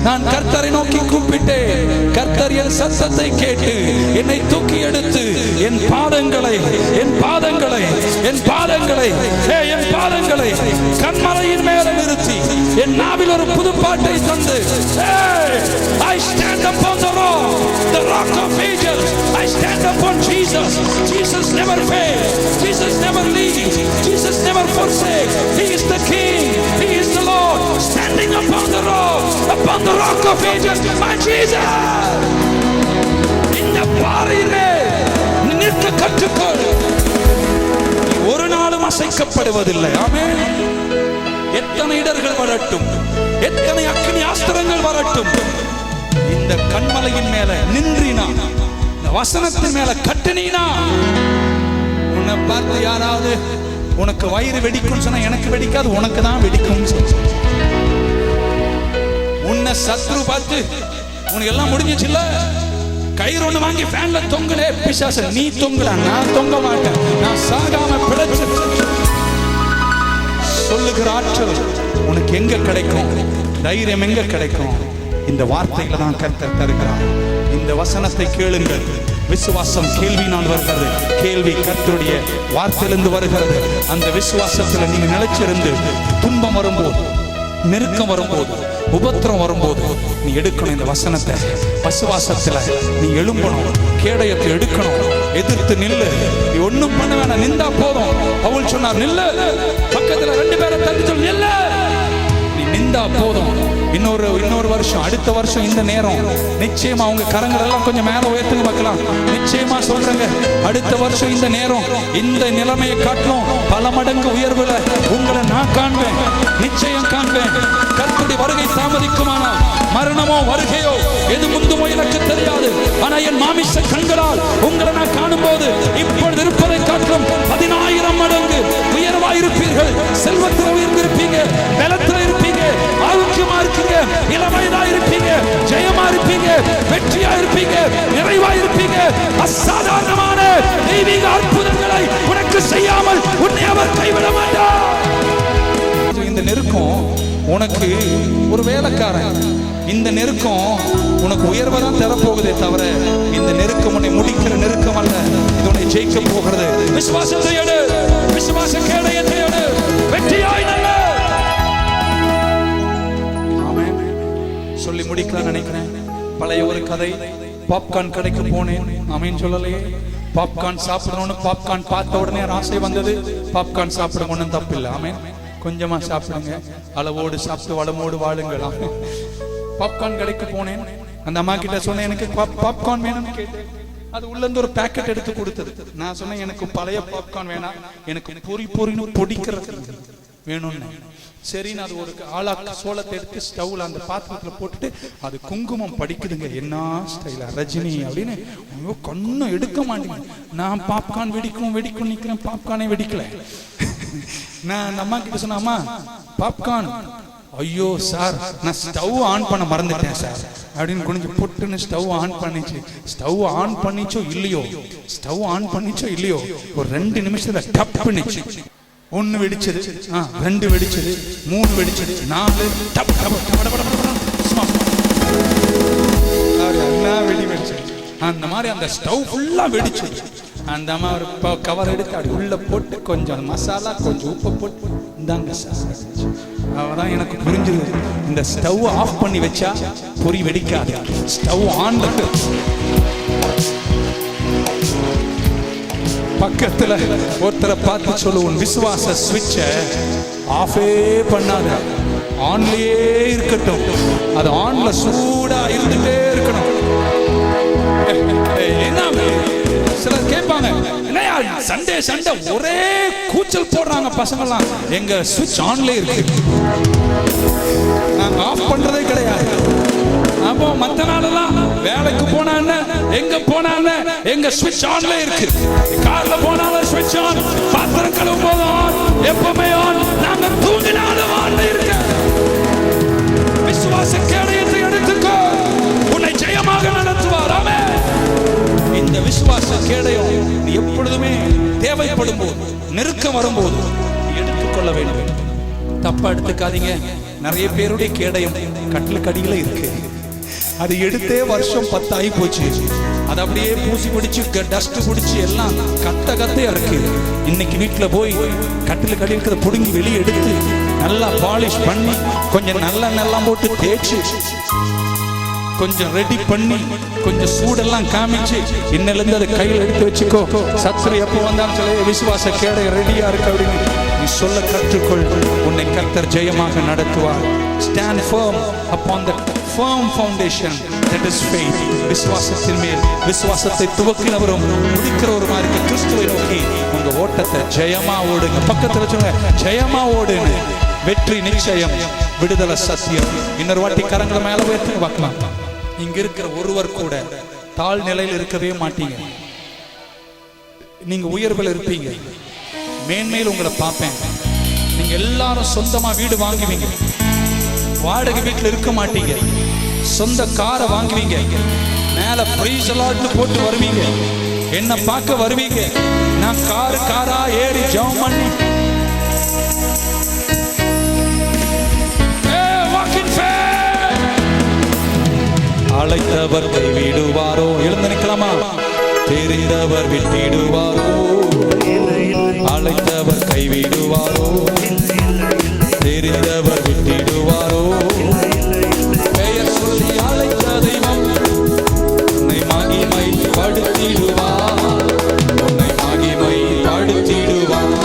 நான் கர்த்தரை நோக்கி கூப்பிட்டேன், கர்த்தர் என் சத்தத்தை கேட்டு என்னை தூக்கி எடுத்து என் பாதங்களை கண்மலையின் மேல நிறுத்தி என் நாவில் ஒரு புது பாட்டை தந்து, I stand upon the rock of ages, I stand upon Jesus. Jesus never fails, Jesus never leaves, Jesus never forsakes. He is the King, He is the Lord, standing upon the rock of ages, my Jesus. இந்த பாறையிலே நிற்க கற்றுக்கொள், ஒரு நாளும் அசைக்கப்படுவதில்லை. ஆமென். எத்தனை இடர்கள் வரட்டும், எத்தனை அக்கினி ஆஸ்திரங்கள் வரட்டும், இந்த கண்மலையின் மேல நின்றினா, இந்த வசனத்தின் மேல கட்டினா, உன்னை பார்த்து யாராவது உனக்கு வயிறு வெடிக்கும் சொன்னா எனக்கு வெடிக்காது, உனக்கு தான் வெடிக்கும். உன்னை சத்ரு பார்த்து உனக்கு எல்லாம் முடிஞ்சிச்சு இல்ல, கயிறு ஒண்ணு வாங்கி ஃபேன்ல தொங்குலே பிசாசு, நீ தொங்குல, நான் தொங்க மாட்டேன், நான் சாகாம பிழைச்சு சொல்லுகிற ஆற்றல் உனக்கு எங்க கிடைக்கும், தைரியம் எங்க கிடைக்கும்? இந்த வார்த்தைகளை தான் கர்த்தர் தருகிறார். இந்த வசனத்தை கேளுங்கள். விசுவாசம் கேள்வியினால் வருகிறது, கேள்வி கர்த்தருடைய வார்த்தையிலிருந்து வருகிறது. அந்த விசுவாசத்துல நீங்க நிலைச்சிருந்து துன்பம் வரும்போது, நெருக்கம் வரும்போது, உபத்திரம் வரும்போது நீ எடுக்கணும் இந்த வசனத்தை. விசுவாசத்துல நீ எழும்பணும், கேடயத்தை எடுக்கணும், எதிர்த்து நில்லு. நீ ஒண்ணும் பண்ண வேணாம், நின்றா போதும். பவுல் சொன்னார், நில்லு. பக்கத்துல 2 பேரை தட்டி சொல்லு, நில்லு. நீ நின்றா போதும். இன்னொரு வருஷம், அடுத்த வருஷம் இந்த நேரம் நிச்சயமா உங்க கரங்கள் எல்லாம் கொஞ்சம் மேல உயர்த்துங்க பார்க்கலாம். நிச்சயமா சொல்றேங்க, அடுத்த வருஷம் இந்த நேரம் இந்த நிலைமையை காட்டணும் பல மடங்கு உயர்வுல உங்களை நான் காண்பேன், நிச்சயம் காண்பேன். கர்த்தருடைய வருகை தாமதிக்குமானால், மரணமோ வருகையோ எது முந்துமோ எனக்கு தெரியாது. ஆனா என் மாமிச கண்களால் உங்களை நான் காணும் போது இப்பொழுது இருப்பதை காட்டும் 10,000 மடங்கு உயர்வாயிருப்பீர்கள். செல்வத்தில் உயர்ந்திருப்பீங்க, பலத்தில் இருப்பீங்க, ஆரோக்கியமா இருப்பீங்க, இளமையா இருப்பீங்க, ஜெயமா இருப்பீங்க, வெற்றியா இருப்பீங்க, நிறைவா இருப்பீங்க. அசாதாரணமான தெய்வீக அற்புதங்களை உனக்கு உனக்கு செய்யாமல் உன்னை அவர் கைவிட மாட்டார். இந்த நெருக்கம் உனக்கு ஒரு வேலைக்காரன், இந்த நெருக்கம் உனக்கு உயர்வை தான் தரப்போகுதே தவிர இந்த நெருக்கம் உன்னை முடிக்கிற நெருக்கம் அல்ல. இது உன்னை ஜெயிக்க போகிறது. விசுவாசத்தை எடு, விசுவாச கேடயத்தை எடு, வெற்றியாய் நல்ல. ஆமென். சொல்லி முடிக்கலாம் நினைக்கிறேன். பழைய ஒரு கதை. பாப்கார்ன் கடைக்கு போனேன். ஆமென் சொல்லலையே. பாப்கார்ன் சாப்பிடணும்னு பாப்கார்ன் பார்த்த உடனே ஆசை வந்தது. பாப்கார்ன் சாப்பிட ஒன்றும் தப்பு இல்லை. ஆமென். கொஞ்சமா சாப்பிடுங்க, அளவோடு சாப்பிட்டு வளமோடு வாழுங்கள். பாப்கார்ன் கடைக்கு போனேன். அந்த அம்மா கிட்ட சொன்னேன் எனக்கு பாப்கார்ன் வேணும்னு கேட்டேன். அது உள்ள இருந்து ஒரு பேக்கெட் எடுத்து கொடுத்தது. நான் சொன்னேன் எனக்கு பழைய பாப்கார்ன் வேணாம், எனக்கு பொறின்னு பொடிக்கிறது வேணும்னு. சரின்னு அது ஒரு ஆளாக்கு சோளத்தை எடுத்து ஸ்டவ்ல அந்த பாத்திரத்துல போட்டுட்டு அது குங்குமம் படிக்குதுங்க. என்ன ஸ்டைலா ரஜினி அப்படின்னு. கண்ணு எடுக்க மாட்டேங்க. நான் பாப்கார்ன் வெடிக்கும் நிக்கிறேன், பாப்கார்னே வெடிக்கல. நான் அந்த அம்மா கிட்ட சொன்ன, அம்மா பாப்கார்ன். ஐயோ சார், நான் ஸ்டவ் ஆன் பண்ண மறந்துட்டேன் சார் அப்படின்னு குனிஞ்சு பொட்டுன்னு ஸ்டவ் ஆன் பண்ணிச்சு. ஸ்டவ் ஆன் பண்ணிச்சோ இல்லையோ ஒரு 2 நிமிஷத்துல டப் பண்ணிச்சு. 1 வெடிச்சது, 2 வெடிச்சது, 3 வெடிச்சது, 4 டப் டப் வெடி வெடிச்சது. அந்த மாதிரி அந்த ஸ்டவ் ஃபுல்லா வெடிச்சது. அந்த அம்மா ஒரு கவர் எடுத்து அப்படி உள்ள போட்டு கொஞ்சம் மசாலா கொஞ்சம் உப்பு போட்டு இந்தாங்க சார். அவதான் எனக்கு புரிஞ்சுது, இந்த ஸ்டவ் ஆஃப் பண்ணி வச்சா பொறி வெடிக்காது. ஸ்டவ் ஆன்ல பக்கத்துல ஒருத்தரை பார்த்து சொல்லு, உன் விசுவாச ஸ்விட்ச ஆஃபே பண்ணாத, ஆன்லயே இருக்கட்டும். அது ஆன்ல சூடா இருந்துட்டே இருக்கணும். என்ன சிலர் கேட்பாங்க, என்னையா சண்டே ஒரே கூச்சல் போடுறாங்க பசங்கள்லாம். எங்க ஸ்விட்ச் ஆன்ல இருக்கு, நாங்க ஆஃப் பண்றதே கிடையாது. அப்போ மத்த நாளெல்லாம் வேலைக்கு போனா என்ன, எங்க போனா என்ன, எங்க ஸ்விட்ச் ஆன்ல இருக்கு. கார்ல போனாலும் ஸ்விட்ச் ஆன், பாத்திரம் கழுவும் போதும் ஆன், எப்பவுமே ஆன். நாங்க தூங்கினாலும் ஆன்ல இருக்கு. விசுவாச கேடயத்தை எடுத்துக்கோ, உன்னை ஜெயமாக நடத்துவார். ஆமென். இந்த விசுவாச கேடயம் நீ எப்பொழுதுமே தேவைப்படும் போது, நெருக்கம் வரும்போது எடுத்துக்கொள்ள வேண்டும். தப்பா எடுத்துக்காதீங்க. நிறைய பேருடைய கேடயம் கட்டிலுக்கு அடியில இருக்கு. அது எடுத்தே வருஷம் 10 ஆகி போச்சு. அது அப்படியே பூசி பிடிச்சு டஸ்ட் பிடிச்சு எல்லாம் கத்தையா இருக்கு. இன்னைக்கு வீட்டுல போய் கட்டிலுக்கு அடியில் இருக்கிறத புடுங்கி வெளியே எடுத்து நல்லா பாலிஷ் பண்ணி கொஞ்சம் நல்லெண்ணெல்லாம் போட்டு தேய்ச்சி கொஞ்சம் ரெடி பண்ணி கொஞ்சம் சூடெல்லாம் காமிச்சு இன்னில இருந்து அதை கையில் எடுத்து வச்சுக்கோ. சத்துரு எப்போ வந்தாலும் சொல்ல, விசுவாச கேடை ரெடியா இருக்கு அப்படின்னு நீ சொல்ல கற்றுக்கொள். உன்னை கர்த்தர் ஜெயமாக நடத்துவார். Stand firm upon the firm foundation that is faith. விசுவாசத்தின் மேல், விசுவாசத்தை துவக்கினவரும் முடிக்கிறவருமா இருக்க கிறிஸ்துவை நோக்கி உங்க ஓட்டத்தை ஜெயமா ஓடுங்க. பக்கத்துல சொல்லுங்க, ஜெயமா ஓடுங்க. வெற்றி நிச்சயம், விடுதலை சத்தியம். இன்னொரு வாட்டி கரங்களை மேல உயர்த்தி பார்க்கலாம். இங்க இருக்கிற ஒருவர் கூட தாழ் நிலையில் இருக்கவே மாட்டீங்க. நீங்க உயர்வில் இருப்பீங்க. மேன்மையில் உங்களை பார்ப்பேன். நீங்க எல்லாரும் சொந்தமா வீடு வாங்குவீங்க. வாடகை வீட்டில் இருக்க மாட்டீங்க. சொந்த காரை வாங்குவீங்க. மேல பிரைஸ் எல்லாம் போட்டு வருவீங்க. என்ன பார்க்க வருவீங்க. நான் காரா ஏறி ஜெபம் பண்ணி அழைத்தவர் கைவிடுவாரோ? எழுந்து நிற்கலாமா? தெரிந்தவர் விட்டிடுவாரோ? அழைத்தவர் கைவிடுவாரோ? தெரிந்தவர் விட்டிடுவாரோ? பெயர் சொல்லி அழைத்த தெய்வம் உன்னை மகிமை படுத்திடுவார். உன்னை மகிமை படுத்திடுவார்.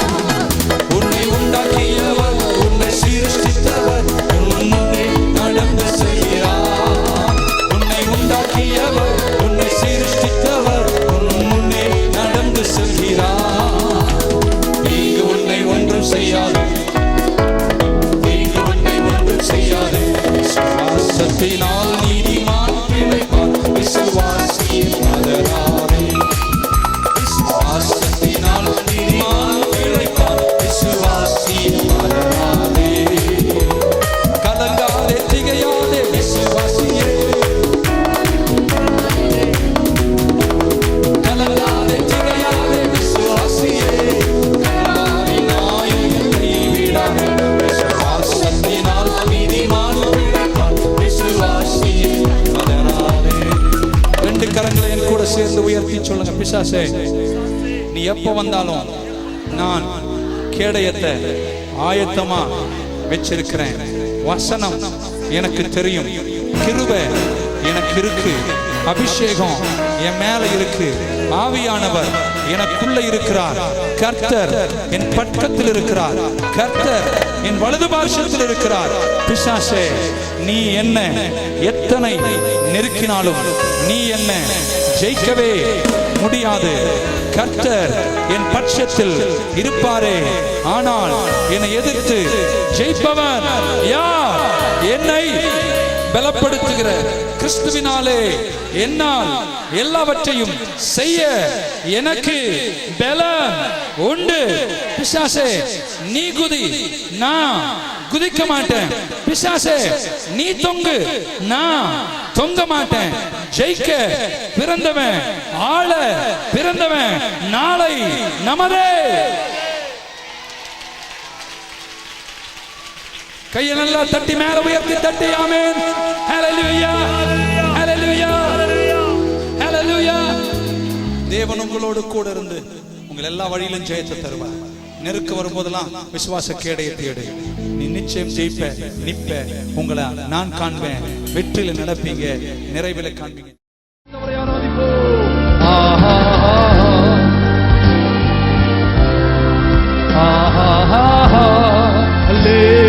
உன்னை உண்டாக்கியவர், உன்னை சிருஷ்டித்தவர் உன்னை நடந்து செய்கிறார். உன்னை உண்டாக்கியவர், உன்னை சிருஷ்டித்தவர் உன்னை நடந்து செல்கிறார். நீங்க உன்னை ஒன்றும் செய்யாது, செய்யாது. விசுவாசத்தினால் நீதிமான் பிழைப்பான். விசுவாசியின் மதராரே. விசுவாசத்தினால் நீதிமான் பிழைப்பான். விசுவாசியின் மதராரே. கலங்காதே, திகையாதே, விசுவாசியே. கலங்காதே, திகையாதே, விசுவாசியே. உயர்த்தி சொல்லுங்க, பிசாசே நீ எப்ப வந்தாலும் நான் கேடயத்தை ஆயத்தமா வச்சிருக்கிறேன். வசனம் எனக்கு தெரியும், கிருபை எனக்கு இருக்கு, அபிஷேகம் என் மேல இருக்கு, ஆவியானவர் எனக்குள்ள இருக்கிறார், கர்த்தர் என் பக்கத்தில் இருக்கிறார், கர்த்தர் என் வலது பார்சத்தில் இருக்கிறார். பிசாசே நீ என்ன எத்தனை நெருக்கினாலும் நீ என்ன ஜெயிக்கவே முடியாது. கர்த்தர் என் பட்சத்தில் இருப்பாரே, ஆனால் என்னை எதிர்த்து ஜெயிப்பவர் யார்? என்னை பலப்படுத்துகிற கிறிஸ்துவினாலே என்னால் எல்லாவற்றையும் செய்ய எனக்கு பலம் உண்டு. பிசாசே நீ குதி, நான் குதிக்க மாட்டேன். பிசாசே நீ தொங்கு, நான் தொங்க மாட்டேன். ஜெயிக்க பிறந்தவன், ஆள பிறந்தவன், நாளை நமதே. கையை நல்லா தட்டி மேல உயர்த்தி தட்டி ஆமென். ஹல்லேலூயா, ஹல்லேலூயா, ஹல்லேலூயா. தேவன் உங்களோடு கூட இருந்து உங்கள் எல்லா வழியிலும் ஜெயத்தை தருவார். நெருக்க வரும்போதெல்லாம் விசுவாச கேடயத்தை எடு. நீ நிச்சயம் ஜெயிப்ப, நிப்ப. உங்களை நான் காண்பேன், வெற்றில நடப்பீங்க, நிறைவில காண்பீங்க. Hallelujah.